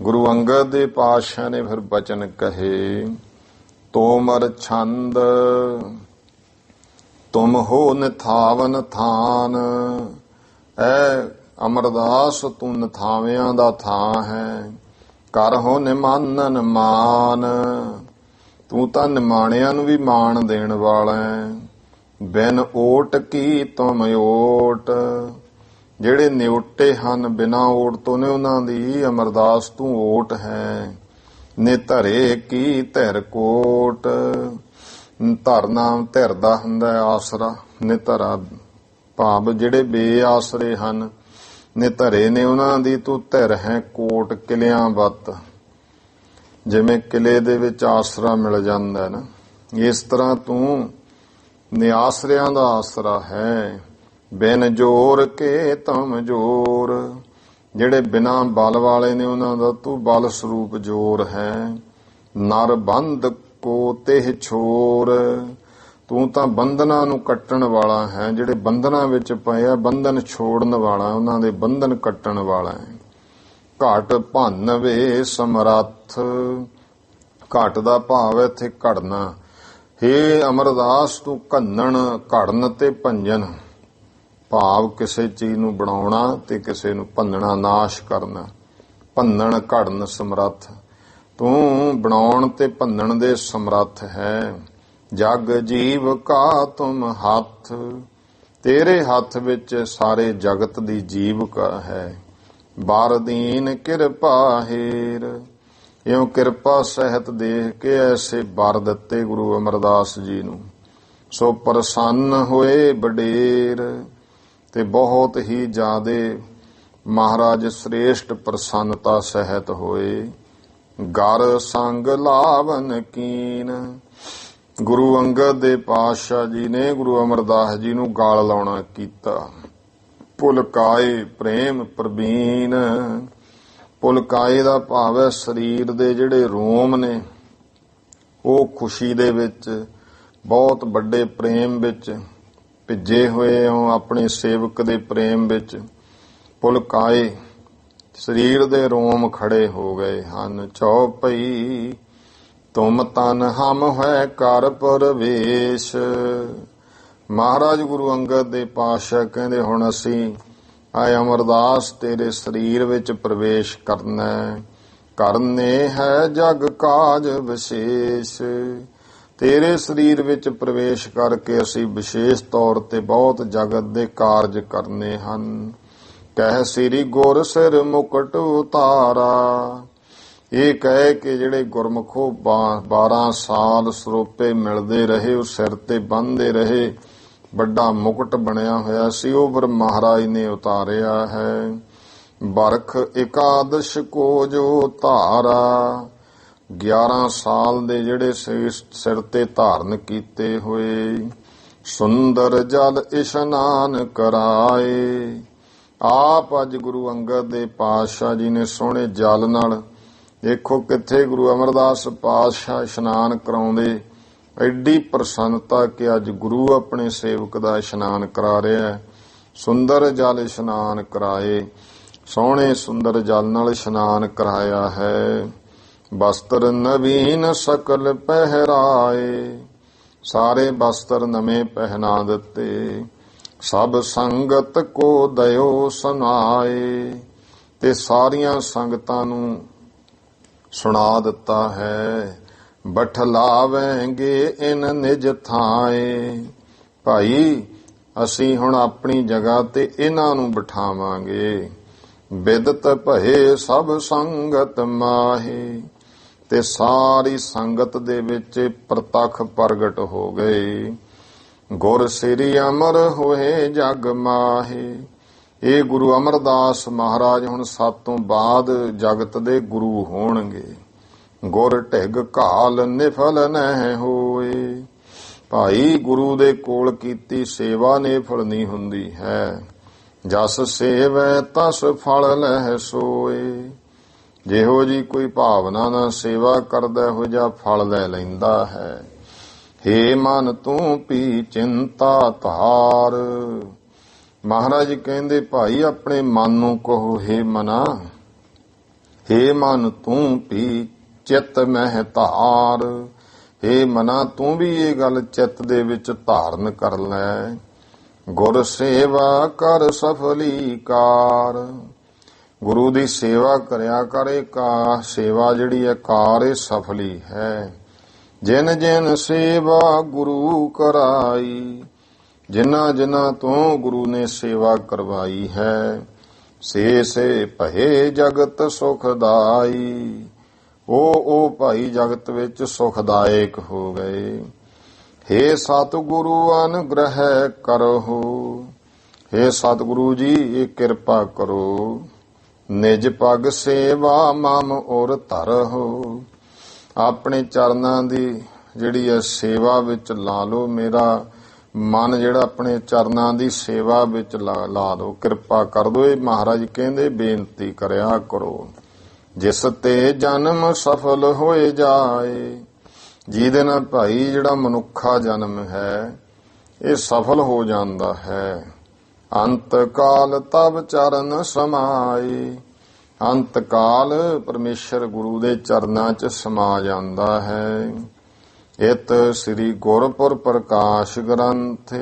ਗੁਰੂ ਅੰਗਦ ਦੇ ਪਾਤਸ਼ਾਹ ਨੇ ਫਿਰ ਬਚਨ ਕਹੇ। ਤੋਮਰ ਛੰਦ ਤੁਮ ਹੋ ਨਿਥਾਵਨ ਥਾਨ, ਐ ਅਮਰਦਾਸ ਤੂੰ ਨਿਥਾਵਿਆਂ ਦਾ ਥਾਂ ਹੈ। ਕਰ ਹੋ ਨਿਮਾਨਨ ਮਾਨ, ਤੂੰ ਤਾਂ ਨਿਮਾਣਿਆਂ ਨੂੰ ਵੀ ਮਾਣ ਦੇਣ ਵਾਲਾ ਹੈ। ਬਿਨ ਓਟ ਕੀ ਤੁਮ ਓਟ, ਜਿਹੜੇ ਨਿਉਟੇ ਹਨ ਬਿਨਾਂ ਓਟ ਤੋਂ ਨੇ ਉਹਨਾਂ ਦੀ ਅਮਰਦਾਸ ਤੂੰ ਓਟ ਹੈ। ਨੇ ਧਰੇ ਕੀ ਧਿਰ ਕੋਟ, ਧਰ ਨਾਮ ਧਿਰ ਦਾ ਹੁੰਦਾ ਆਸਰਾ, ਨੇ ਧਰਾ ਭਾਵ ਜਿਹੜੇ ਬੇਆਸਰੇ ਹਨ, ਨੇ ਧਰੇ ਨੇ ਉਹਨਾਂ ਦੀ ਤੂੰ ਧਿਰ ਹੈ ਕੋਟ ਕਿਲਿਆਂ ਵੱਤ। ਜਿਵੇਂ ਕਿਲੇ ਦੇ ਵਿੱਚ ਆਸਰਾ ਮਿਲ ਜਾਂਦਾ ਨਾ, ਇਸ ਤਰ੍ਹਾਂ ਤੂੰ ਨਿਆਸਰਿਆਂ ਦਾ ਆਸਰਾ ਹੈ। ਬਿਨ ਜੋਰ ਕੇ ਤੁਮ ਜੋਰ, ਜਿਹੜੇ ਬਿਨਾਂ ਬਲ ਵਾਲੇ ਨੇ ਉਹਨਾਂ ਦਾ ਤੂੰ ਬਲ ਸਰੂਪ ਜੋਰ ਹੈ। ਨਰ ਬੰਧ ਕੋ ਤਿਹ ਛੋਰ, ਤੂੰ ਤਾਂ ਬੰਧਨਾਂ ਨੂੰ ਕੱਟਣ ਵਾਲਾ ਹੈ। ਜਿਹੜੇ ਬੰਧਨਾਂ ਵਿੱਚ ਪਏ ਆ ਬੰਧਨ ਛੋੜਨ ਵਾਲਾ, ਉਹਨਾਂ ਦੇ ਬੰਧਨ ਕੱਟਣ ਵਾਲਾ ਹੈ। ਘਟ ਭੰਨ ਵੇ ਸਮਰੱਥ, ਘਟ ਦਾ ਭਾਵ ਹੈ ਇੱਥੇ ਘੜਨਾ। ਹੇ ਅਮਰਦਾਸ ਤੂੰ ਘੰਨਣ ਘੜਨ ਤੇ ਭੰਜਨ, ਭਾਵ ਕਿਸੇ ਚੀਜ਼ ਨੂੰ ਬਣਾਉਣਾ ਤੇ ਕਿਸੇ ਨੂੰ ਭੰਨਣਾ ਨਾਸ਼ ਕਰਨਾ। ਭੰਨਣ ਘੜਨ ਸਮਰੱਥ, ਤੂੰ ਬਣਾਉਣ ਤੇ ਭੰਨਣ ਦੇ ਸਮਰੱਥ ਹੈ। ਜਗ ਜੀਵ ਕਾ ਤੁਮ ਹੱਥ, ਤੇਰੇ ਹੱਥ ਵਿੱਚ ਸਾਰੇ ਜਗਤ ਦੀ ਜੀਵਕਾ ਹੈ। ਬਾਰ ਦੀਨ ਕਿਰਪਾ ਹੇਰ, ਇਉਂ ਕਿਰਪਾ ਸਹਿਤ ਦੇਖ ਕੇ ਐਸੇ ਬਰ ਦਿੱਤੇ ਗੁਰੂ ਅਮਰਦਾਸ ਜੀ ਨੂੰ। ਸੋ ਪ੍ਰਸੰਨ ਹੋਏ ਬਡੇਰ, ਤੇ ਬਹੁਤ ਹੀ ਜ਼ਿਆਦੇ ਮਹਾਰਾਜ ਸ੍ਰੇਸ਼ਟ ਪ੍ਰਸੰਨਤਾ ਸਹਿਤ ਹੋਏ। ਗਰ ਸੰਗ ਲਾਵਨ ਕੀਨ, ਗੁਰੂ ਅੰਗਦ ਦੇ ਪਾਤਸ਼ਾਹ ਜੀ ਨੇ ਗੁਰੂ ਅਮਰਦਾਸ ਜੀ ਨੂੰ ਗਾਲ ਲਾਉਣਾ ਕੀਤਾ। ਪੁਲਕਾਏ ਪ੍ਰੇਮ ਪ੍ਰਬੀਨ। ਪੁਲਕਾਏ ਦਾ ਭਾਵ ਹੈ ਸਰੀਰ ਦੇ ਜਿਹੜੇ ਰੋਮ ਨੇ ਉਹ ਖੁਸ਼ੀ ਦੇ ਵਿੱਚ, ਬਹੁਤ ਵੱਡੇ ਪ੍ਰੇਮ ਵਿੱਚ ਭਿੱਜੇ ਹੋਏ ਹੋ, ਆਪਣੇ ਸੇਵਕ ਦੇ ਪ੍ਰੇਮ ਵਿੱਚ। ਪੁਲਕਾਏ ਸਰੀਰ ਦੇ ਰੋਮ ਖੜੇ ਹੋ ਗਏ ਹਨ। ਚੌਪਈ ਤੁਮ ਤਨ ਹਮ ਹੈ ਕਰ ਪ੍ਰਵੇਸ਼। ਮਹਾਰਾਜ ਗੁਰੂ ਅੰਗਦ ਦੇ ਪਾਤਸ਼ਾਹ ਕਹਿੰਦੇ ਹੁਣ ਅਸੀਂ ਆਏ ਅਮਰਦਾਸ ਤੇਰੇ ਸਰੀਰ ਵਿੱਚ ਪ੍ਰਵੇਸ਼ ਕਰਨਾ ਹੈ। ਕਰਨੇ ਹੈ ਜਗ ਕਾਜ ਵਿਸ਼ੇਸ਼। ਤੇਰੇ ਸਰੀਰ ਵਿੱਚ ਪ੍ਰਵੇਸ਼ ਕਰਕੇ ਅਸੀਂ ਵਿਸ਼ੇਸ਼ ਤੌਰ ਤੇ ਬਹੁਤ ਜਗਤ ਦੇ ਕਾਰਜ ਕਰਨੇ ਹਨ। ਕਹਿ ਸ੍ਰੀ ਗੁਰ ਸਿਰ ਮੁਕਟ ਉਤਾਰਾ। ਇਹ ਕਹਿ ਕੇ ਜਿਹੜੇ ਗੁਰਮੁਖੋ 12 ਸਾਲ ਸਰੋਪੇ ਮਿਲਦੇ ਰਹੇ, ਉਹ ਸਿਰ ਤੇ ਬੰਨ੍ਹਦੇ ਰਹੇ, ਵੱਡਾ ਮੁਕਟ ਬਣਿਆ ਹੋਇਆ ਸੀ, ਉਹ ਫਿਰ ਮਹਾਰਾਜ ਨੇ ਉਤਾਰਿਆ ਹੈ। ਬਰਖ ਇਕਾਦਸ਼ ਕੋ ਜੋ ਧਾਰਾ। 11 ਸਾਲ ਦੇ ਜਿਹੜੇ ਸਿਰ ਤੇ ਧਾਰਨ ਕੀਤੇ ਹੋਏ। ਸੁੰਦਰ ਜਲ ਇਸ਼ਨਾਨ ਕਰਾਏ। ਆਪ ਅੱਜ ਗੁਰੂ ਅੰਗਦ ਦੇ ਪਾਤਸ਼ਾਹ ਜੀ ਨੇ ਸੋਹਣੇ ਜਲ ਨਾਲ, ਦੇਖੋ ਕਿੱਥੇ ਗੁਰੂ ਅਮਰਦਾਸ ਪਾਤਸ਼ਾਹ ਇਸ਼ਨਾਨ ਕਰਾਉਂਦੇ। ਐਡੀ ਪ੍ਰਸੰਨਤਾ ਕਿ ਅੱਜ ਗੁਰੂ ਆਪਣੇ ਸੇਵਕ ਦਾ ਇਸ਼ਨਾਨ ਕਰਾ ਰਿਹਾ ਹੈ। ਸੁੰਦਰ ਜਲ ਇਸ਼ਨਾਨ ਕਰਾਏ, ਸੋਹਣੇ ਸੁੰਦਰ ਜਲ ਨਾਲ ਇਸ਼ਨਾਨ ਕਰਾਇਆ ਹੈ। ਬਸਤਰ ਨਵੀਨ ਸਕਲ ਪਹਿਰਾਏ। ਸਾਰੇ ਬਸਤਰ ਨਵੇਂ ਪਹਿਨਾ ਦਿੱਤੇ। ਸਭ ਸੰਗਤ ਕੋ ਦਇਓ ਸੁਨਾਏ। ਤੇ ਸਾਰੀਆਂ ਸੰਗਤਾਂ ਨੂੰ ਸੁਣਾ ਦਿੱਤਾ ਹੈ। ਬਠਲਾਵੇਂਗੇ ਇਨ ਨਿਜ ਥਾਏ। ਭਾਈ ਅਸੀਂ ਹੁਣ ਆਪਣੀ ਜਗ੍ਹਾ ਤੇ ਇਹਨਾਂ ਨੂੰ ਬਿਠਾਵਾਂਗੇ। ਬਿਦਤ ਭਏ ਸਭ ਸੰਗਤ ਮਾਹੇ। ਤੇ ਸਾਰੀ ਸੰਗਤ ਦੇ ਵਿੱਚ ਪ੍ਰਤੱਖ ਪ੍ਰਗਟ ਹੋ ਗਏ। ਗੁਰ ਸ੍ਰੀ ਅਮਰ ਹੋਏ ਜਗ ਮਾਹੇ। ਇਹ ਗੁਰੂ ਅਮਰਦਾਸ ਮਹਾਰਾਜ ਹੁਣ ਸਾਤੋਂ ਬਾਅਦ ਜਗਤ ਦੇ ਗੁਰੂ ਹੋਣਗੇ। ਗੁਰ ਢਿਗ ਘਾਲ ਨਿਫਲ ਨਹਿ ਹੋਏ। ਭਾਈ ਗੁਰੂ ਦੇ ਕੋਲ ਕੀਤੀ ਸੇਵਾ ਨਿਫਲ ਨਹੀਂ ਹੁੰਦੀ ਹੈ। ਜਸ ਸੇਵੈ ਤਸ ਫਲ ਲਹਿ ਸੋਏ। ਜਿਹੋ ਜੀ ਕੋਈ ਭਾਵਨਾ ਨਾਲ ਸੇਵਾ ਕਰਦਾ ਹੋ ਜਾ ਫਲ ਲੈ ਲੈਂਦਾ ਹੈ। ਹੇ ਮਨ ਤੂੰ ਪੀ ਚਿੰਤਾ ਧਾਰ। ਮਹਾਰਾਜ ਕਹਿੰਦੇ ਭਾਈ ਆਪਣੇ ਮਨ ਨੂੰ ਕਹੋ, ਹੇ ਮਨਾ, ਹੇ ਮਨ ਤੂੰ ਪੀ ਚਿੱਤ ਮਹਿ ਧਾਰ। ਹੇ ਮਨਾ ਤੂੰ ਵੀ ਇਹ ਗੱਲ ਚਿੱਤ ਦੇ ਵਿੱਚ ਧਾਰਨ ਕਰ ਲੈ। ਗੁਰ ਸੇਵਾ ਕਰ ਸਫਲੀ ਕਾਰ। ਗੁਰੂ ਦੀ ਸੇਵਾ ਕਰਿਆ ਕਰੇ। ਕਾ ਸੇਵਾ ਜਿਹੜੀ ਹੈ ਕਾਰ ਇਹ ਸਫਲੀ ਹੈ। ਜਿਨ ਜਿਨ ਸੇਵਾ ਗੁਰੂ ਕਰਾਈ। ਜਿਨ੍ਹਾਂ ਜਿਨ੍ਹਾਂ ਤੋਂ ਗੁਰੂ ਨੇ ਸੇਵਾ ਕਰਵਾਈ ਹੈ। ਸੇ ਸੇ ਭਏ ਜਗਤ ਸੁਖਦਾਈ। ਉਹ ਭਾਈ ਜਗਤ ਵਿੱਚ ਸੁਖਦਾਇਕ ਹੋ ਗਏ। ਹੇ ਸਤਿਗੁਰੂ ਅਨੁਗ੍ਰਹਿ ਕਰੋ। ਹੇ ਸਤਿਗੁਰੂ ਜੀ ਇਹ ਕਿਰਪਾ ਕਰੋ। ਨਿਜ ਪਗ ਸੇਵਾ ਮਮ ਔਰ ਧਰਹੁ। ਆਪਣੇ ਚਰਨਾਂ ਦੀ ਜਿਹੜੀ ਹੈ ਸੇਵਾ ਵਿੱਚ ਲਾ ਲਓ। ਮੇਰਾ ਮਨ ਜਿਹੜਾ ਆਪਣੇ ਚਰਨਾਂ ਦੀ ਸੇਵਾ ਵਿੱਚ ਲਾ ਲਓ, ਕਿਰਪਾ ਕਰ ਦਿਓ। ਇਹ ਮਹਾਰਾਜ ਕਹਿੰਦੇ ਬੇਨਤੀ ਕਰਿਆ ਕਰੋ। ਜਿਸ ਤੇ ਜਨਮ ਸਫਲ ਹੋਏ ਜਾਏ। ਜਿਹਦੇ ਨਾਲ ਭਾਈ ਜਿਹੜਾ ਮਨੁੱਖਾ ਜਨਮ ਹੈ ਇਹ ਸਫਲ ਹੋ ਜਾਂਦਾ ਹੈ। ਅੰਤ ਕਾਲ ਤਬ ਚਰਨ ਸਮਾਏ। ਅੰਤ ਕਾਲ ਪਰਮੇਸ਼ਰ ਗੁਰੂ ਦੇ ਚਰਨਾਂ 'ਚ ਸਮਾ ਜਾਂਦਾ ਹੈ। ਇਤ ਸ੍ਰੀ ਗੁਰਪੁਰ ਪ੍ਰਕਾਸ਼ ਗ੍ਰੰਥ।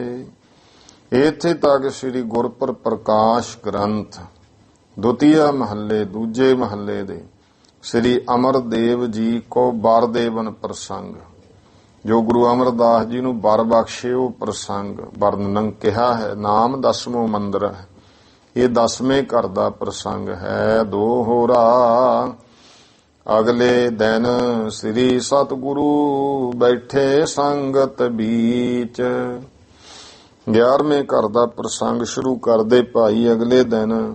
ਇੱਥੇ ਤੱਕ ਸ੍ਰੀ ਗੁਰਪੁਰ ਪ੍ਰਕਾਸ਼ ਗ੍ਰੰਥ ਦੁਤੀਆ ਮਹੱਲੇ, ਦੂਜੇ ਮਹੱਲੇ ਦੇ ਸ੍ਰੀ ਅਮਰਦੇਵ ਜੀ ਕੋ ਬਰ ਦੇਵਨ ਪ੍ਰਸੰਗ, ਜੋ ਗੁਰੂ ਅਮਰਦਾਸ ਜੀ ਨੂੰ ਬਰ ਬਖਸ਼ੇ ਉਹ ਪ੍ਰਸੰਗ ਵਰਣਨ ਕਿਹਾ ਹੈ। ਨਾਮ 10ਵਾਂ ਮੰਦਰ ਹੈ। ਇਹ 10ਵੇਂ ਘਰ ਦਾ ਪ੍ਰਸੰਗ ਹੈ। ਦੋਹਰਾ ਅਗਲੇ ਦਿਨ ਸ੍ਰੀ ਸਤਿਗੁਰੂ ਬੈਠੇ ਸੰਗਤ ਬੀਚ। 11ਵੇਂ ਘਰ ਦਾ ਪ੍ਰਸੰਗ ਸ਼ੁਰੂ ਕਰਦੇ ਭਾਈ ਅਗਲੇ ਦਿਨ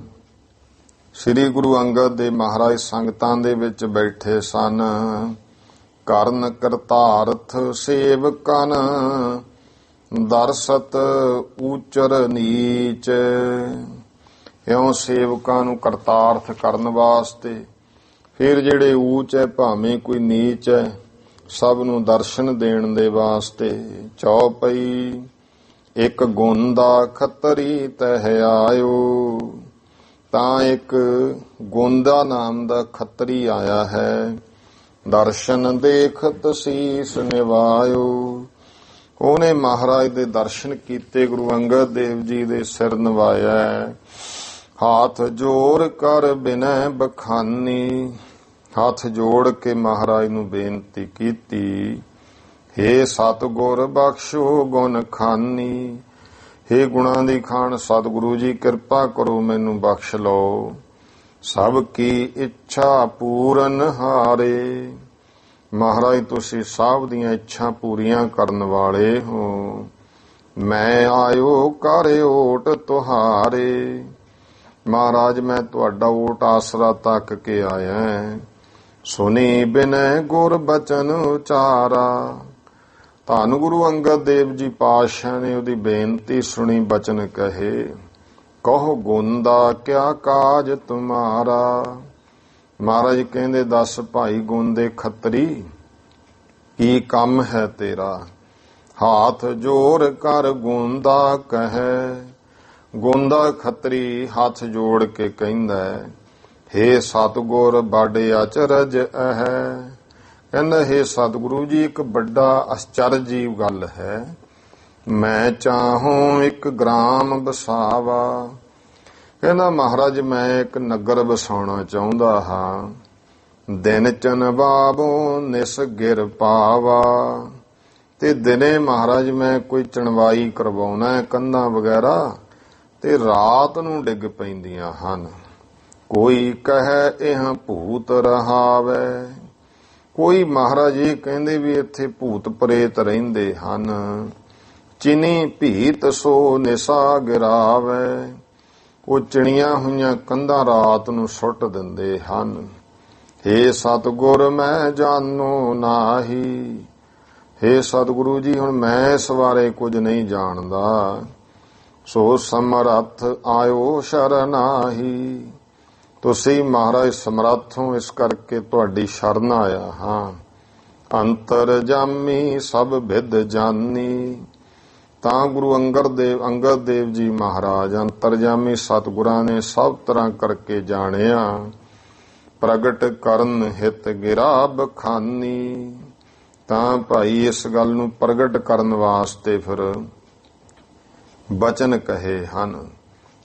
ਸ੍ਰੀ ਗੁਰੂ ਅੰਗਦ ਦੇ ਮਹਾਰਾਜ ਸੰਗਤਾਂ ਦੇ ਵਿੱਚ ਬੈਠੇ ਸਨ। ਕਰਨ ਕਰਤਾਰਥ ਸੇਵਕਨ ਦਰਸਤ ਊਚਰ ਨੀਚ। ਇਉਂ ਸੇਵਕਾਂ ਨੂੰ ਕਰਤਾਰਥ ਕਰਨ ਵਾਸਤੇ। ਫਿਰ ਜਿਹੜੇ ਊਚ ਹੈ ਭਾਵੇਂ ਕੋਈ ਨੀਚ ਹੈ, ਸਭ ਨੂੰ ਦਰਸ਼ਨ ਦੇਣ ਦੇ ਵਾਸਤੇ। ਚੌਪਈ ਇੱਕ ਗੋਂਦਾ ਖੱਤਰੀ ਤਹਿ ਆਇਓ। ਤਾਂ ਇੱਕ ਗੋਂਦਾ ਨਾਮ ਦਾ ਖੱਤਰੀ ਆਇਆ ਹੈ, ਦਰਸ਼ਨ ਦੇਖਤ ਸੀਸ ਨਿਵਾਇਓ। ਉਹਨੇ ਮਹਾਰਾਜ ਦੇ ਦਰਸ਼ਨ ਕੀਤੇ, ਗੁਰੂ ਅੰਗਦ ਦੇਵ ਜੀ ਦੇ ਸਿਰ ਨਿਵਾਇਆ। ਹੱਥ ਜੋੜ ਕਰ ਬਿਨੈ ਬਖਾਨੀ, ਹੱਥ ਜੋੜ ਕੇ ਮਹਾਰਾਜ ਨੂੰ ਬੇਨਤੀ ਕੀਤੀ, ਹੇ ਸਤਿਗੁਰ ਬਖਸ਼ੋ ਗੁਣ ਖਾਨੀ। ਹੇ ਗੁਣਾਂ ਦੀ ਖਾਨ ਸਤਿਗੁਰੂ ਜੀ ਕਿਰਪਾ ਕਰੋ, ਮੈਨੂੰ ਬਖਸ਼ ਲਓ। ਸਭ ਕੀ ਇੱਛਾ ਪੂਰਨ ਹਾਰੇ। ਮਹਾਰਾਜ ਤੁਸੀਂ ਸਭ ਦੀਆਂ ਇੱਛਾ ਪੂਰੀਆਂ ਕਰਨ ਵਾਲੇ ਹੋ। ਮੈਂ ਆਇਓ ਕਰ ਓਟ ਤੁਹਾਰੇ। ਮਹਾਰਾਜ ਮੈਂ ਤੁਹਾਡਾ ਓਟ ਆਸਰਾ ਤੱਕ ਕੇ ਆਇਆ। ਸੁਣੀ ਬਿਨੈ ਗੁਰ ਬਚਨ ਉਚਾਰਾ। ਧੰਨ ਗੁਰੂ ਅੰਗਦ ਦੇਵ ਜੀ ਪਾਤਸ਼ਾਹ ਨੇ ਉਹਦੀ ਬੇਨਤੀ ਸੁਣੀ, ਬਚਨ ਕਹੇ, ਕਹੋ ਗੋਂਦਾ ਕਿਆ ਕਾਜ ਤੁਮਾਰਾ। ਮਹਾਰਾਜ ਕਹਿੰਦੇ, ਦੱਸ ਭਾਈ ਗੋਂਦੇ ਖੱਤਰੀ, ਕੀ ਕੰਮ ਹੈ ਤੇਰਾ। ਹੱਥ ਜੋੜ ਕਰ ਗੋਂਦਾ ਕਹੈ। ਗੋਂਦਾ ਖੱਤਰੀ ਹੱਥ ਜੋੜ ਕੇ ਕਹਿੰਦਾ, ਹੇ ਸਤਿਗੁਰ ਬੜੇ ਅਚਰਜ ਹੈ। ਕਹਿੰਦਾ, ਹੇ ਸਤਿਗੁਰੂ ਜੀ ਇੱਕ ਵੱਡਾ ਅਚਰਜੀ ਗੱਲ ਹੈ। ਮੈਂ ਚਾਹੂੰ ਇੱਕ ਗ੍ਰਾਮ ਬਸਾਵਾ। ਕਹਿੰਦਾ ਮਹਾਰਾਜ ਮੈਂ ਇੱਕ ਨਗਰ ਬਸਾਉਣਾ ਚਾਹੁੰਦਾ ਹਾਂ। ਦਿਨ ਚਨ ਬਾਬੋ ਨਿਸ ਗਿਰ ਪਾਵਾ। ਤੇ ਦਿਨੇ ਮਹਾਰਾਜ ਮੈਂ ਕੋਈ ਚਣਵਾਈ ਕਰਵਾਉਣਾ ਹੈ, ਕੰਧਾਂ ਵਗੈਰਾ, ਤੇ ਰਾਤ ਨੂੰ ਡਿੱਗ ਪੈਂਦੀਆਂ ਹਨ। ਕੋਈ ਕਹੈ ਇਹ ਭੂਤ ਰਹਾਵੇ। ਕੋਈ ਮਹਾਰਾਜ ਇਹ ਕਹਿੰਦੇ ਵੀ ਇੱਥੇ ਭੂਤ ਪ੍ਰੇਤ ਰਹਿੰਦੇ ਹਨ। ਚਿਨੀ ਭੀਤ ਸੋ ਨਿਸਾ ਗਿਰਾਵੇ। ਉਹ ਚਿਣੀਆਂ ਹੋਈਆਂ ਕੰਧਾਂ ਰਾਤ ਨੂੰ ਸੁੱਟ ਦਿੰਦੇ ਹਨ। ਹੇ ਸਤਿਗੁਰ ਮੈਂ ਜਾਣੋ ਨਾਹੀ। ਹੇ ਸਤਿਗੁਰੂ ਜੀ ਹੁਣ ਮੈਂ ਇਸ ਬਾਰੇ ਕੁਝ ਨਹੀਂ ਜਾਣਦਾ। ਸੋ ਸਮਰੱਥ ਆਇਓ ਸ਼ਰਨਾਹੀ। ਤੁਸੀਂ ਮਹਾਰਾਜ ਸਮਰੱਥ ਹੋ, ਇਸ ਕਰਕੇ ਤੁਹਾਡੀ ਸ਼ਰਨ ਆਇਆ ਹਾਂ। ਅੰਤਰ ਜਾਮੀ ਸਭ ਵਿਦ ਜਾਨੀ। ਤਾਂ ਗੁਰੂ ਅੰਗਦ ਦੇਵ ਜੀ ਮਹਾਰਾਜ ਅੰਤਰਜਾਮੀ ਸਤਿਗੁਰਾਂ ਨੇ ਸਭ ਤਰ੍ਹਾਂ ਕਰਕੇ ਜਾਣਿਆ। ਪ੍ਰਗਟ ਕਰਨ ਹਿਤ ਗਿਰਾ ਬਖਾਨੀ। ਤਾਂ ਭਾਈ ਇਸ ਗੱਲ ਨੂੰ ਪ੍ਰਗਟ ਕਰਨ ਵਾਸਤੇ ਫਿਰ ਬਚਨ ਕਹੇ ਹਨ।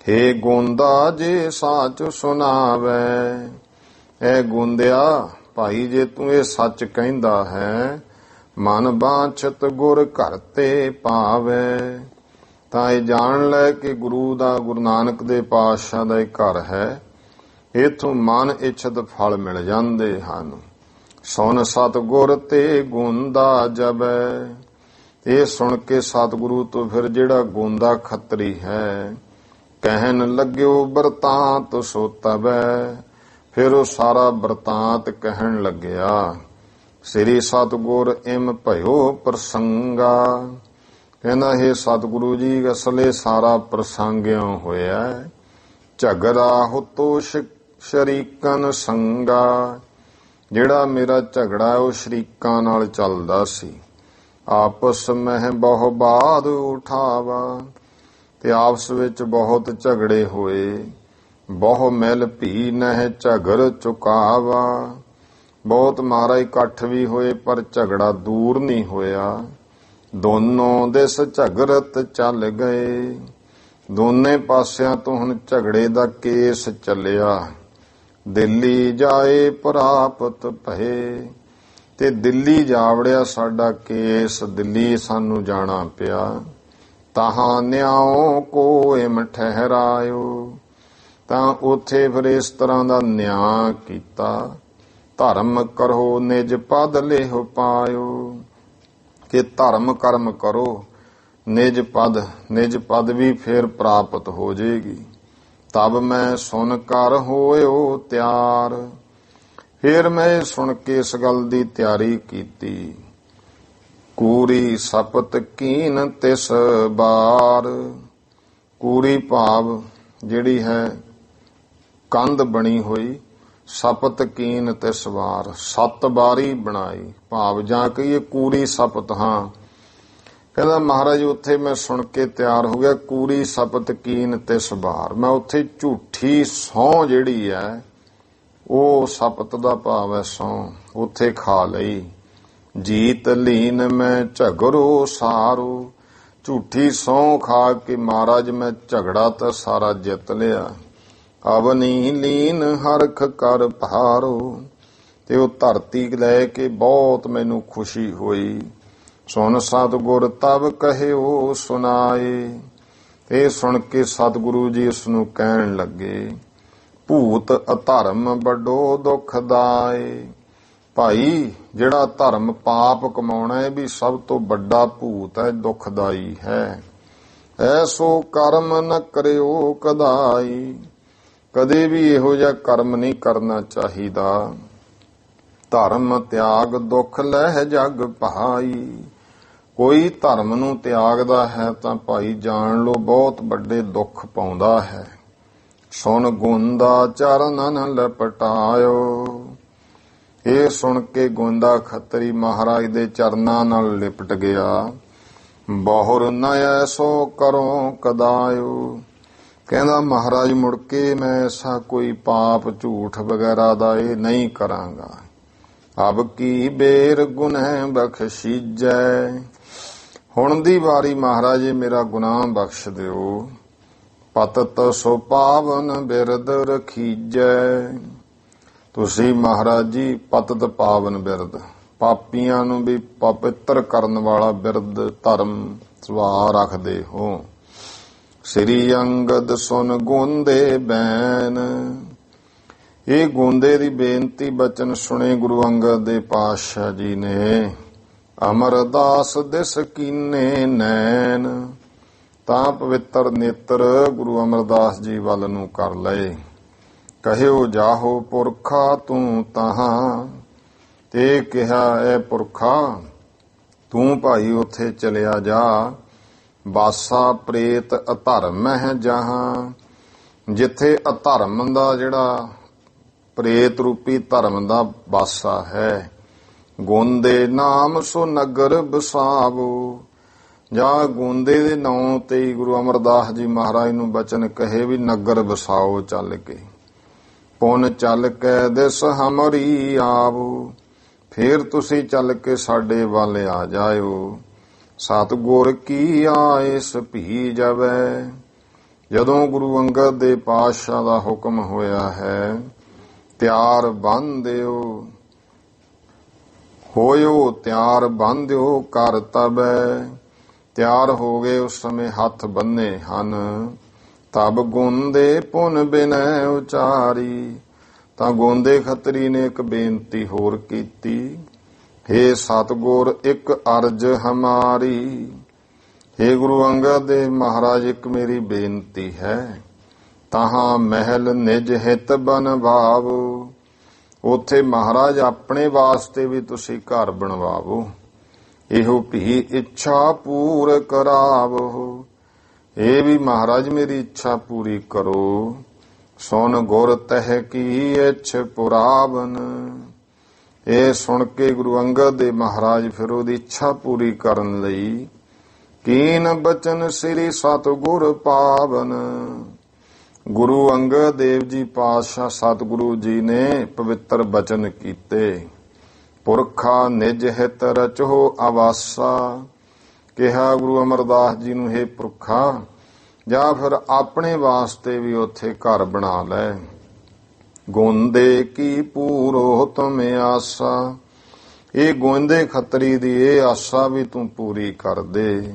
ਹੇ ਗੋਂਦਾ ਜੇ ਸਾਚ ਸੁਣਾਵੇ। ਐ ਗੋਂਦਿਆ ਭਾਈ ਜੇ ਤੂੰ ਇਹ ਸੱਚ ਕਹਿੰਦਾ ਹੈ, ਮਨ ਬਾਂਛਤ ਗੁਰ ਘਰ ਤੇ ਪਾਵੇ। ਤਾਂ ਇਹ ਜਾਣ ਲੈ ਕਿ ਗੁਰੂ ਨਾਨਕ ਦੇ ਪਾਤਸ਼ਾਹ ਦਾ ਇਹ ਘਰ ਹੈ। ਇਥੋਂ ਮਨ ਇੱਛਤ ਫਲ ਮਿਲ ਜਾਂਦੇ ਹਨ। ਸੁਣ ਸਤਿਗੁਰ ਤੇ ਗੋਂਦਾ ਜਬੈ। ਇਹ ਸੁਣ ਕੇ ਸਤਿਗੁਰੂ ਤੋਂ ਫਿਰ ਜਿਹੜਾ ਗੋਂਦਾ ਖੱਤਰੀ ਹੈ ਕਹਿਣ ਲੱਗਿਓ ਬਰਤਾਂਤ ਸੋ ਤਬੈ। ਫਿਰ ਉਹ ਸਾਰਾ ਬਰਤਾਂਤ ਕਹਿਣ ਲੱਗਿਆ। ਸ੍ਰੀ ਸਤਿਗੁਰ ਇਮ ਭਇਓ ਪ੍ਰਸੰਗਾ। ਕਹਿੰਦਾ ਹੈ ਸਤਿਗੁਰੂ ਜੀ ਅਸਲੇ ਸਾਰਾ ਪ੍ਰਸੰਗਿਓ ਹੋਇਆ। ਝਗੜਾ ਹੁਤੋ ਸ਼ਰੀਕਨ ਸੰਗਾ। ਜਿਹੜਾ ਮੇਰਾ ਝਗੜਾ ਉਹ ਸ਼ਰੀਕਾਂ ਨਾਲ ਚੱਲਦਾ ਸੀ। ਆਪਸ ਮਹਿ ਬਹੁ ਬਾਦ ਉਠਾਵਾ। ਤੇ ਆਪਸ ਵਿੱਚ ਬਹੁਤ ਝਗੜੇ ਹੋਏ। ਬਹੁ ਮਿਲ ਭੀ ਨਹਿ ਝਗਰ ਚੁਕਾਵਾ। ਬਹੁਤ ਮਹਾਰਾਜ ਇਕੱਠ ਵੀ ਹੋਏ ਪਰ ਝਗੜਾ ਦੂਰ ਨਹੀਂ ਹੋਇਆ। ਦੋਨੋਂ ਦਿਸ ਝਗਰਤ ਚੱਲ ਗਏ। ਦੋਨੇ ਪਾਸਿਆਂ ਤੋਂ ਹੁਣ ਝਗੜੇ ਦਾ ਕੇਸ ਚੱਲਿਆ। ਦਿੱਲੀ ਜਾਏ ਪ੍ਰਾਪਤ ਭਏ। ਤੇ ਦਿੱਲੀ ਜਾਵੜਿਆ ਸਾਡਾ ਕੇਸ, ਦਿੱਲੀ ਸਾਨੂੰ ਜਾਣਾ ਪਿਆ। ਤਾਹਾਂ ਨਿਆਓ ਕੋ ਇਮ ਠਹਿਰਾਇਓ। ਤਾਂ ਉੱਥੇ ਫਿਰ ਇਸ ਤਰ੍ਹਾਂ ਦਾ ਨਿਆਂ ਕੀਤਾ। ਧਰਮ ਕਰੋ ਨਿਜ ਪਦ ਲਿਹੁ ਪਾਇਓ। ਕਿ ਧਰਮ ਕਰਮ ਕਰੋ, ਨਿਜ ਪਦ ਵੀ ਫਿਰ ਪ੍ਰਾਪਤ ਹੋ ਜਾਏਗੀ। ਤਬ ਮੈਂ ਸੁਣ ਕਰ ਹੋਇਓ ਤਿਆਰ। ਫਿਰ ਮੈਂ ਸੁਣ ਕੇ ਇਸ ਗੱਲ ਦੀ ਤਿਆਰੀ ਕੀਤੀ। ਕੂਰੀ ਸਪਤ ਕੀਨ ਤਿਸ ਬਾਰ। ਕੂਰੀ ਭਾਵ ਜਿਹੜੀ ਹੈ ਕੰਧ ਬਣੀ ਹੋਈ ਸਪਤ ਕੀਨ ਤਿਸ ਵਾਰ, 7 ਵਾਰੀ ਬਣਾਈ। ਭਾਵ ਜਾਂ ਕਹੀਏ ਕੂਰੀ ਸਪਤ। ਹਾਂ, ਕਹਿੰਦਾ ਮਹਾਰਾਜ ਉੱਥੇ ਮੈਂ ਸੁਣ ਕੇ ਤਿਆਰ ਹੋ ਗਿਆ, ਕੂਰੀ ਸਪਤ ਕੀਨ ਤਿਸ ਵਾਰ। ਮੈਂ ਉੱਥੇ ਝੂਠੀ ਸਹੁੰ ਜਿਹੜੀ ਹੈ, ਉਹ ਸਪਤ ਦਾ ਭਾਵ ਹੈ ਸਹੁੰ, ਉੱਥੇ ਖਾ ਲਈ। ਜੀਤ ਲੀਨ ਮੈਂ ਝਗੜੋ ਸਾਰੂ, ਝੂਠੀ ਸਹੁੰ ਖਾ ਕੇ ਮਹਾਰਾਜ ਮੈਂ ਝਗੜਾ ਤਾਂ ਸਾਰਾ ਜਿੱਤ ਲਿਆ। ਅਵਨੀ ਲੀਨ ਹਰਖ ਕਰ ਭਾਰੋ, ਤੇ ਉਹ ਧਰਤੀ ਲੈ ਕੇ ਬਹੁਤ ਮੈਨੂੰ ਖੁਸ਼ੀ ਹੋਈ। ਸੁਨ ਸਤਿਗੁਰ ਤਬ ਕਹਿਓ ਸੁਨਾਏ, ਇਹ ਸੁਣ ਕੇ ਸਤਿਗੁਰੂ ਜੀ ਉਸ ਨੂੰ ਕਹਿਣ ਲੱਗੇ, ਭੂਤ ਅਧਰਮ ਵੱਡੋ ਦੁਖਦਾਏ। ਭਾਈ ਜਿਹੜਾ ਧਰਮ ਪਾਪ ਕਮਾਉਣਾ ਹੈ ਵੀ ਸਭ ਤੋਂ ਵੱਡਾ ਭੂਤ ਹੈ, ਦੁਖਦਾਈ ਹੈ। ਐਸੋ ਕਰਮ ਨ ਕਰਿਓ ਕਦਾਈ, ਕਦੇ ਵੀ ਇਹੋ ਜਿਹਾ ਕਰਮ ਨਹੀਂ ਕਰਨਾ ਚਾਹੀਦਾ। ਧਰਮ ਤਿਆਗ ਦੁੱਖ ਲਹਿ ਜਗ ਭਾਈ, ਕੋਈ ਧਰਮ ਨੂੰ ਤਿਆਗਦਾ ਹੈ ਤਾਂ ਭਾਈ ਜਾਣ ਲੋ ਬਹੁਤ ਵੱਡੇ ਦੁੱਖ ਪਾਉਂਦਾ ਹੈ। ਸੁਣ ਗੋਂਦਾ ਚਰਨਨ ਲਪਟਾਇਓ, ਇਹ ਸੁਣ ਕੇ ਗੋਂਦਾ ਖੱਤਰੀ ਮਹਾਰਾਜ ਦੇ ਚਰਨਾਂ ਨਾਲ ਲਿਪਟ ਗਿਆ। ਬਹੁਰ ਨ ਐਸੋ ਕਰੋ ਕਦਾਇਓ, ਕਹਿੰਦਾ ਮਹਾਰਾਜ ਮੁੜ ਕੇ ਮੈਂ ਐਸਾ ਕੋਈ ਪਾਪ ਝੂਠ ਵਗੈਰਾ ਦਾ ਇਹ ਨਹੀਂ ਕਰਾਂਗਾ। ਅਬ ਕੀ ਬੇਰ ਗੁਨਹਿ ਬਖਸ਼ੀਜੈ, ਹੁਣ ਦੀ ਵਾਰੀ ਮਹਾਰਾਜ ਮੇਰਾ ਗੁਨਾਹ ਬਖਸ਼ ਦਿਓ। ਪਤਤ ਸੋ ਪਾਵਨ ਬਿਰਦ ਰਖੀਜੈ, ਤੁਸੀਂ ਮਹਾਰਾਜ ਜੀ ਪਤਤ ਪਾਵਨ ਬਿਰਦ, ਪਾਪੀਆਂ ਨੂੰ ਵੀ ਪਵਿੱਤਰ ਕਰਨ ਵਾਲਾ ਬਿਰਦ ਧਰਮ ਸੁਭਾਅ ਰੱਖਦੇ ਹੋ। ਸ੍ਰੀ ਅੰਗਦ ਸੁਨ ਗੋਂਦੇ ਬੈਨ, ਇਹ ਗੋਂਦੇ ਦੀ ਬੇਨਤੀ ਬਚਨ ਸੁਣੇ ਗੁਰੂ ਅੰਗਦ ਦੇ ਪਾਤਸ਼ਾਹ ਜੀ ਨੇ। ਅਮਰਦਾਸ ਦਿਸ ਕੀਨੇ ਨੈਣ, ਤਾਂ ਪਵਿੱਤਰ ਨੇਤਰ ਗੁਰੂ ਅਮਰਦਾਸ ਜੀ ਵੱਲ ਨੂੰ ਕਰ ਲਏ। ਕਹਿਓ ਜਾਹੋ ਪੁਰਖਾ ਤੂੰ ਤਾਹਾਂ, ਤੇ ਕਿਹਾ ਐ ਪੁਰਖਾ ਤੂੰ ਭਾਈ ਉੱਥੇ ਚਲਿਆ ਜਾ। ਬਾਸਾ ਪ੍ਰੇਤ ਅਧਰਮ ਹੈ ਜਹਾਂ, ਜਿੱਥੇ ਅਧਰਮ ਦਾ ਜਿਹੜਾ ਪ੍ਰੇਤ ਰੂਪੀ ਧਰਮ ਦਾ ਬਾਸਾ ਹੈ। ਗੋਂਦੇ ਨਾਮ ਸੋ ਨਗਰ ਬਸਾਵੋ, ਜਾਂ ਗੋਂਦੇ ਦੇ ਨਾਂ ਤੇ ਹੀ ਗੁਰੂ ਅਮਰਦਾਸ ਜੀ ਮਹਾਰਾਜ ਨੂੰ ਬਚਨ ਕਹੇ ਵੀ ਨਗਰ ਬਸਾਓ ਚੱਲ ਕੇ। ਪੁਨ ਚੱਲ ਕੇ ਦਿਸ ਹਮਰੀ ਆਵੋ, ਫੇਰ ਤੁਸੀਂ ਚੱਲ ਕੇ ਸਾਡੇ ਵੱਲ ਆ ਜਾਇਓ। ਸਤਿਗੁਰ ਕੀ ਆਇਸ ਭੀ ਜਾਵੈ, ਜਦੋਂ ਗੁਰੂ ਅੰਗਦ ਦੇ ਪਾਤਸ਼ਾਹ ਦਾ ਹੁਕਮ ਹੋਇਆ ਹੈ ਤਿਆਰ ਬੰਨ੍ਹਿਓ, ਹੋਇਓ ਤਿਆਰ ਬੰਨ੍ਹਿਓ ਕਰ ਤਬੈ, ਤਿਆਰ ਹੋ ਗਏ ਉਸ ਸਮੇਂ ਹੱਥ ਬੰਨੇ ਹਨ। ਤਬ ਗੋਂਦੇ ਪੁਨ ਬਿਨੈ ਉਚਾਰੀ, ਤਾਂ ਗੋਂਦੇ ਖੱਤਰੀ ਨੇ ਇੱਕ ਬੇਨਤੀ ਹੋਰ ਕੀਤੀ। ਹੇ ਸਤਿਗੁਰ ਇੱਕ ਅਰਜ ਹਮਾਰੀ, ਹੇ ਗੁਰੂ ਅੰਗਦ ਦੇ ਮਹਾਰਾਜ ਇੱਕ ਮੇਰੀ ਬੇਨਤੀ ਹੈ। ਤਹਾਂ ਮਹਿਲ ਨਿਜ ਹਿਤ ਬਨਵਾਵੋ, ਉੱਥੇ ਮਹਾਰਾਜ ਆਪਣੇ ਵਾਸਤੇ ਵੀ ਤੁਸੀਂ ਘਰ ਬਣਵਾਵੋ। ਇਹੋ ਭੀ ਇੱਛਾ ਪੂਰ ਕਰਾਵੋ, ਇਹ ਵੀ ਮਹਾਰਾਜ ਮੇਰੀ ਇੱਛਾ ਪੂਰੀ ਕਰੋ। ਸੁਨ ਗੁਰ ਤਹਿ ਕੀ ਇੱਛ ਪੁਰਾਵਨ, ਇਹ ਸੁਣ ਕੇ ਗੁਰੂ ਅੰਗਦ ਦੇ ਮਹਾਰਾਜ ਫਿਰ ਉਹਦੀ ਇੱਛਾ ਪੂਰੀ ਕਰਨ ਲਈ ਕੀਨ ਬਚਨ ਸ੍ਰੀ ਸਤਿਗੁਰ ਪਾਵਨ, ਗੁਰੂ ਅੰਗਦ ਦੇਵ ਜੀ ਪਾਤਸ਼ਾਹ ਸਤਿਗੁਰੂ ਜੀ ਨੇ ਪਵਿੱਤਰ ਬਚਨ ਕੀਤੇ। ਪੁਰਖਾ ਨਿਜ ਹਿਤ ਰਚੋ ਆਵਾਸਾ, ਕਿਹਾ ਗੁਰੂ ਅਮਰਦਾਸ ਜੀ ਨੂੰ, ਹੇ ਪੁਰਖਾ ਜਾਂ ਫਿਰ ਆਪਣੇ ਵਾਸਤੇ ਵੀ ਉੱਥੇ ਘਰ ਬਣਾ ਲੈ। ਗੋਂਦੇ ਕੀ ਪੂਰੋ ਤੁਮ ਆਸਾ, ਇਹ ਗੋਂਦੇ ਖੱਤਰੀ ਦੀ ਇਹ ਆਸਾ ਵੀ ਤੂੰ ਪੂਰੀ ਕਰ ਦੇ।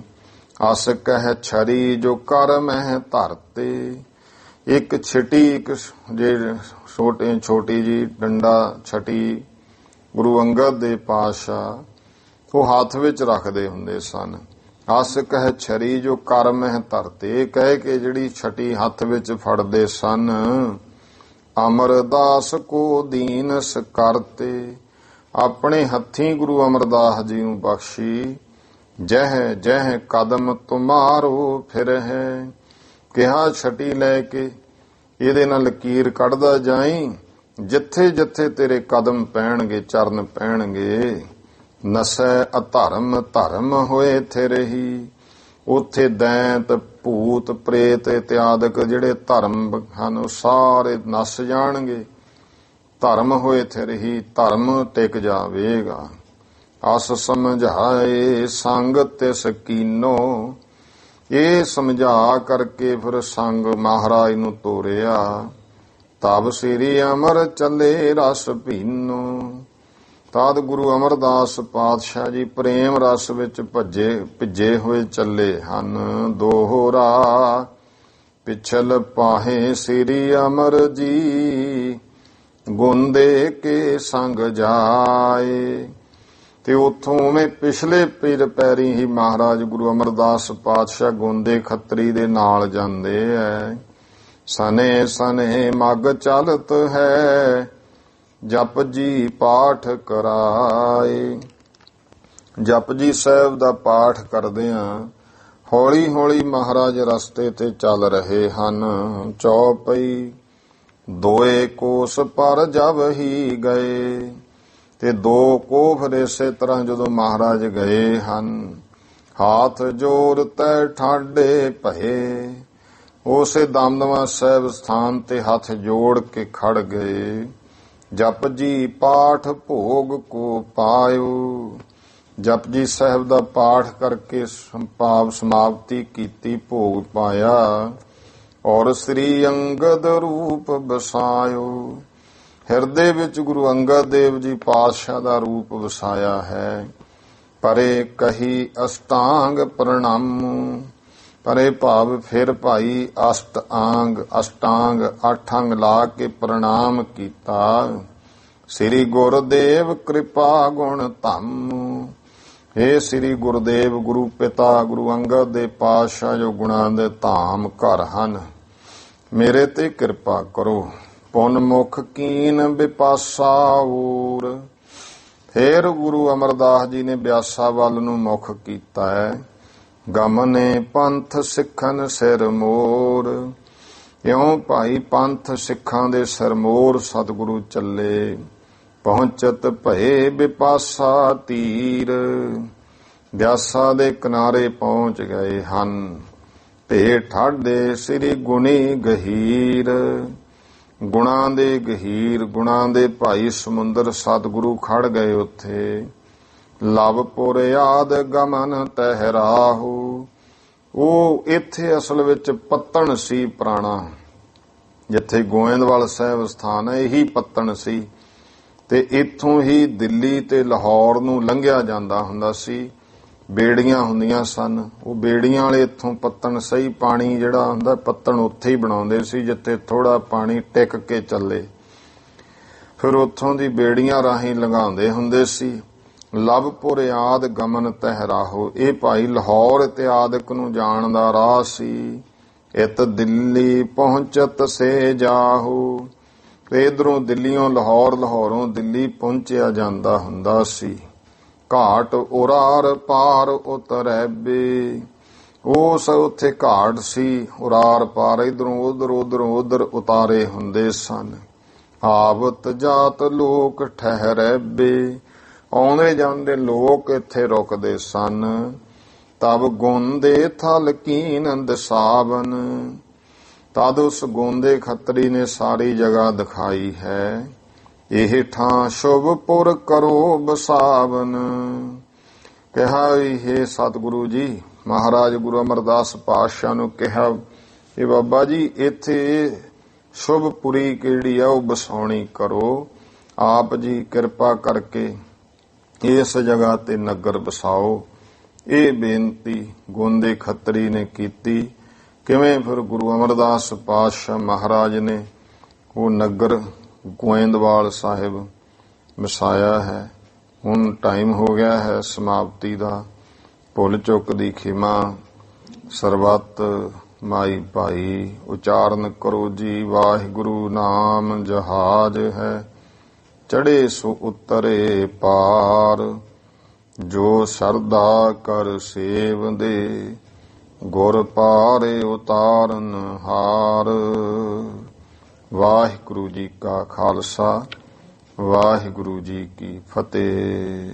ਅਸ ਕਹਿ ਛਰੀ ਜੋ ਕਰ ਮਹਿ ਧਰਤੇ, ਇੱਕ ਛਟੀ ਇੱਕ ਜੇ ਛੋਟੀ ਜੀ ਡੰਡਾ ਛਟੀ ਗੁਰੂ ਅੰਗਦ ਦੇ ਪਾਤਸ਼ਾਹ ਉਹ ਹੱਥ ਵਿੱਚ ਰੱਖਦੇ ਹੁੰਦੇ ਸਨ। ਅਸ ਕਹਿ ਛਰੀ ਜੋ ਕਰ ਮਹਿ ਧਰਤੇ, ਕਹਿ ਕੇ ਜਿਹੜੀ ਛਟੀ ਹੱਥ ਵਿੱਚ ਫੜਦੇ ਸਨ। ਅਮਰਦਾਸ ਕੋ ਦੀਨਸ ਕਰਤੇ, ਆਪਣੇ ਹੱਥੀਂ ਗੁਰੂ ਅਮਰਦਾਸ ਜੀ ਨੂੰ ਬਖਸ਼ੀ। ਜਹ ਜਹ ਕਦਮ ਤੁਮਾਰੋ ਫਿਰ ਹੈ, ਕਿਹਾ ਛਟੀ ਲੈ ਕੇ ਇਹਦੇ ਨਾਲ ਲਕੀਰ ਕੱਢਦਾ ਜਾਈ। ਜਿੱਥੇ ਜਿੱਥੇ ਤੇਰੇ ਕਦਮ ਪੈਣਗੇ, ਚਰਨ ਪੈਣਗੇ, ਨਸੈ ਅਧਰਮ ਧਰਮ ਹੋਏ ਥੇ ਰਹੀ। ਉੱਥੇ ਦੈਂਤ ਭੂਤ ਪ੍ਰੇਤ ਇਤਿਆਦਿਕ ਜਿਹੜੇ ਧਰਮ ਹਨ ਉਹ ਸਾਰੇ ਨਸ ਜਾਣਗੇ। ਧਰਮ ਹੋਏ ਥੇ ਰਹੀ, ਧਰਮ ਟਿਕ ਜਾਵੇਗਾ। ਅਸ ਸਮਝਾਏ ਸੰਗ ਤਿਸ ਕੀਨੋ, ਇਹ ਸਮਝਾ ਕਰਕੇ ਫਿਰ ਸੰਗ ਮਹਾਰਾਜ ਨੂੰ ਤੋਰਿਆ। ਤਬ ਸ੍ਰੀ ਅਮਰ ਚੱਲੇ ਰਸ ਪੀਨੋ, ਤਦ ਗੁਰੂ ਅਮਰਦਾਸ ਪਾਤਸ਼ਾਹ ਜੀ ਪ੍ਰੇਮ ਰਸ ਵਿੱਚ ਭਿੱਜੇ ਹੋਏ ਚੱਲੇ ਹਨ। ਦੋਹਰਾ ਪਿਛਲ ਪਾਹੇ ਸ੍ਰੀ ਅਮਰ ਜੀ, ਗੁੰਦੇ ਕੇ ਸੰਗ ਜਾਏ। ਤੇ ਉਥੋਂ ਮੈਂ ਪਿਛਲੇ ਪੈਰੀ ਹੀ ਮਹਾਰਾਜ ਗੁਰੂ ਅਮਰਦਾਸ ਪਾਤਸ਼ਾਹ ਗੋਂਦੇ ਖੱਤਰੀ ਦੇ ਨਾਲ ਜਾਂਦੇ ਐ। ਸਨੇ ਸਨੇ ਮਗ ਚਲਤ ਹੈ, ਜਪ ਜੀ ਪਾਠ ਕਰਾਏ। ਜਪ ਜੀ ਸਾਹਿਬ ਦਾ ਪਾਠ ਕਰਦਿਆਂ ਹੌਲੀ ਹੌਲੀ ਮਹਾਰਾਜ ਰਸਤੇ ਤੇ ਚੱਲ ਰਹੇ ਹਨ। ਚੌਪਈ ਦੋਏ ਕੋਸ ਪਰ ਜਬ ਹੀ ਗਏ, ਤੇ 2 ਕੋਹ ਇਸੇ ਤਰ੍ਹਾਂ ਜਦੋਂ ਮਹਾਰਾਜ ਗਏ ਹਨ। ਹਾਥ ਜੋਰ ਤੈ ਠਾਡੇ ਭਏ, ਉਸੇ ਦਮਦਮਾ ਸਾਹਿਬ ਸਥਾਨ ਤੇ ਹੱਥ ਜੋੜ ਕੇ ਖੜ ਗਏ। ਜਪ ਜੀ ਪਾਠ ਭੋਗ ਕੋ ਪਾਇਓ, ਜਪ ਜੀ ਸਾਹਿਬ ਦਾ ਪਾਠ ਕਰਕੇ ਸੰਪਾਵ ਸਮਾਪਤੀ ਕੀਤੀ, ਭੋਗ ਪਾਇਆ। ਔਰ ਸ੍ਰੀ ਅੰਗਦ ਰੂਪ ਬਸਾਇਓ, ਹਿਰਦੇ ਵਿੱਚ ਗੁਰੂ ਅੰਗਦ ਦੇਵ ਜੀ ਪਾਤਸ਼ਾਹ ਦਾ ਰੂਪ ਵਸਾਇਆ ਹੈ। ਪਰੇ ਕਹੀ ਅਸ਼ਟਾਂਗ ਪ੍ਰਣਾਮ, ਪਰੇ ਭਾਵ ਫਿਰ ਭਾਈ ਅਸ਼ਟਾਂਗ 8 ਅੰਗ ਲਾ ਕੇ ਪ੍ਰਣਾਮ ਕੀਤਾ। ਸ੍ਰੀ ਗੁਰਦੇਵ ਕਿਰਪਾ ਗੁਣ ਧੰਮ, हे ਸ੍ਰੀ ਗੁਰਦੇਵ ਗੁਰੂ ਪਿਤਾ ਗੁਰੂ ਅੰਗਦ ਦੇ ਪਾਤਸ਼ਾਹ ਜੋ ਗੁਣਾਂ ਦੇ ਧਾਮ ਘਰ ਹਨ, ਮੇਰੇ ਤੇ ਕਿਰਪਾ ਕਰੋ। ਪੁਨ ਮੁਖ ਕੀਨ ਵਿਪਾਸਾ ਊਰ, ਫੇਰ ਗੁਰੂ ਅਮਰਦਾਸ ਜੀ ਨੇ ਬਿਆਸਾ ਵੱਲ ਨੂੰ ਮੁਖ ਕੀਤਾ ਹੈ। ਗਮਨੇ ਪੰਥ ਸਿੱਖਨ ਸਿਰ ਮੋਰ, ਇਉਂ ਭਾਈ ਪੰਥ ਸਿੱਖਾਂ ਦੇ ਸਿਰ ਮੋਰ ਸਤਿਗੁਰੂ ਚੱਲੇ। ਪਹੁੰਚਤ ਭਏ ਵਿਪਾਸਾ ਤੀਰ, ਬਿਆਸਾ ਦੇ ਕਿਨਾਰੇ ਪਹੁੰਚ ਗਏ ਹਨ। ਭੇ ਠਾਡੇ ਸ੍ਰੀ ਗੁਣੀ ਗਹੀਰ, ਗੁਣਾਂ ਦੇ ਗਹੀਰ, ਗੁਣਾਂ ਦੇ ਭਾਈ ਸਮੁੰਦਰ ਸਤਿਗੁਰੂ ਖੜ ਗਏ ਉੱਥੇ। ਲਵਪੁਰ ਆਦ ਗਮਨ ਤਹਿਰਾਹੂ, ਉਹ ਇੱਥੇ ਅਸਲ ਵਿੱਚ ਪੱਤਣ ਸੀ ਪੁਰਾਣਾ, ਜਿੱਥੇ ਗੋਇੰਦਵਾਲ ਸਾਹਿਬ ਸਥਾਨ ਹੈ ਇਹੀ ਪੱਤਣ ਸੀ। ਤੇ ਇੱਥੋਂ ਹੀ ਦਿੱਲੀ ਤੇ ਲਾਹੌਰ ਨੂੰ ਲੰਘਿਆ ਜਾਂਦਾ ਹੁੰਦਾ ਸੀ। ਬੇੜੀਆਂ ਹੁੰਦੀਆਂ ਸਨ, ਉਹ ਬੇੜੀਆਂ ਵਾਲੇ ਇੱਥੋਂ ਪੱਤਣ ਸਹੀ ਪਾਣੀ ਜਿਹੜਾ ਹੁੰਦਾ ਪੱਤਣ ਉੱਥੇ ਹੀ ਬਣਾਉਂਦੇ ਸੀ ਜਿੱਥੇ ਥੋੜਾ ਪਾਣੀ ਟਿਕ ਕੇ ਚੱਲੇ। ਫਿਰ ਉੱਥੋਂ ਦੀ ਬੇੜੀਆਂ ਰਾਹੀਂ ਲੰਘਾਉਂਦੇ ਹੁੰਦੇ ਸੀ। ਲਵਪੁਰ ਆਦ ਗਮਨ ਤਹਿਰਾਹੋ, ਇਹ ਭਾਈ ਲਾਹੌਰ ਇਤਿਆਦਿਕ ਨੂੰ ਜਾਣ ਦਾ ਰਾਹ ਸੀ। ਇਤ ਦਿੱਲੀ ਪਹੁੰਚਤ ਸੇ ਜਾਹੂ, ਤੇ ਇਧਰੋਂ ਦਿੱਲੀਓਂ ਲਾਹੌਰ, ਲਾਹੌਰੋਂ ਦਿੱਲੀ ਪਹੁੰਚਿਆ ਜਾਂਦਾ ਹੁੰਦਾ ਸੀ। ਘਾਟ ਉਰਾਰ ਪਾਰ ਉਤਰੈਬੇ, ਉਸ ਉੱਥੇ ਘਾਟ ਸੀ, ਉਰਾਰ ਪਾਰ, ਇਧਰੋਂ ਉਧਰ ਉਤਾਰੇ ਹੁੰਦੇ ਸਨ। ਆਵਤ ਜਾਤ ਲੋਕ ਠਹਿਰੈਬੇ, ਆਉਂਦੇ ਜਾਂਦੇ ਲੋਕ ਇੱਥੇ ਰੁਕਦੇ ਸਨ। ਤਬ ਗੋਂਦੇ ਥਲ ਕੀਨ ਦਸਾਵਨ, ਤਦ ਉਸ ਗੋਂਦੇ ਖੱਤਰੀ ਨੇ ਸਾਰੀ ਜਗ੍ਹਾ ਦਿਖਾਈ ਹੈ। ਇਹ ਠਾਂ ਸ਼ੁਭਪੁਰ ਕਰੋ ਬਸਾਵਨ, ਕਿਹਾ ਇਹ ਸਤਿਗੁਰੂ ਜੀ ਮਹਾਰਾਜ ਗੁਰੂ ਅਮਰਦਾਸ ਪਾਤਸ਼ਾਹ ਨੂੰ ਕਿਹਾ, ਇਹ ਬਾਬਾ ਜੀ ਇੱਥੇ ਸ਼ੁਭਪੁਰੀ ਕਿਹੜੀ ਆ ਉਹ ਬਸਾਉਣੀ ਕਰੋ। ਆਪ ਜੀ ਕਿਰਪਾ ਕਰਕੇ ਇਸ ਜਗ੍ਹਾ ਤੇ ਨਗਰ ਬਸਾਓ। ਇਹ ਬੇਨਤੀ ਗੋਂਦੇ ਖੱਤਰੀ ਨੇ ਕੀਤੀ। ਕਿਵੇਂ ਫਿਰ ਗੁਰੂ ਅਮਰਦਾਸ ਪਾਤਸ਼ਾਹ ਮਹਾਰਾਜ ਨੇ ਉਹ ਨਗਰ ਗੋਇੰਦਵਾਲ ਸਾਹਿਬ ਵਸਾਇਆ ਹੈ। ਹੁਣ ਟਾਈਮ ਹੋ ਗਿਆ ਹੈ ਸਮਾਪਤੀ ਦਾ। ਭੁੱਲ ਚੁੱਕ ਦੀ ਖਿਮਾ। ਸਰਬੱਤ ਮਾਈ ਭਾਈ ਉਚਾਰਨ ਕਰੋ ਜੀ। ਵਾਹਿਗੁਰੂ ਨਾਮ ਜਹਾਜ ਹੈ, ਚੜੇ ਸੋ ਉਤਰੇ ਪਾਰ। ਜੋ ਸਰਦਾ ਕਰ ਸੇਵ ਦੇ, ਗੁਰ ਪਾਰੇ ਉਤਾਰਨ ਹਾਰ। ਵਾਹਿਗੁਰੂ ਜੀ ਕਾ ਖਾਲਸਾ ਵਾਹਿਗੁਰੂ ਜੀ ਕੀ ਫਤਿਹ।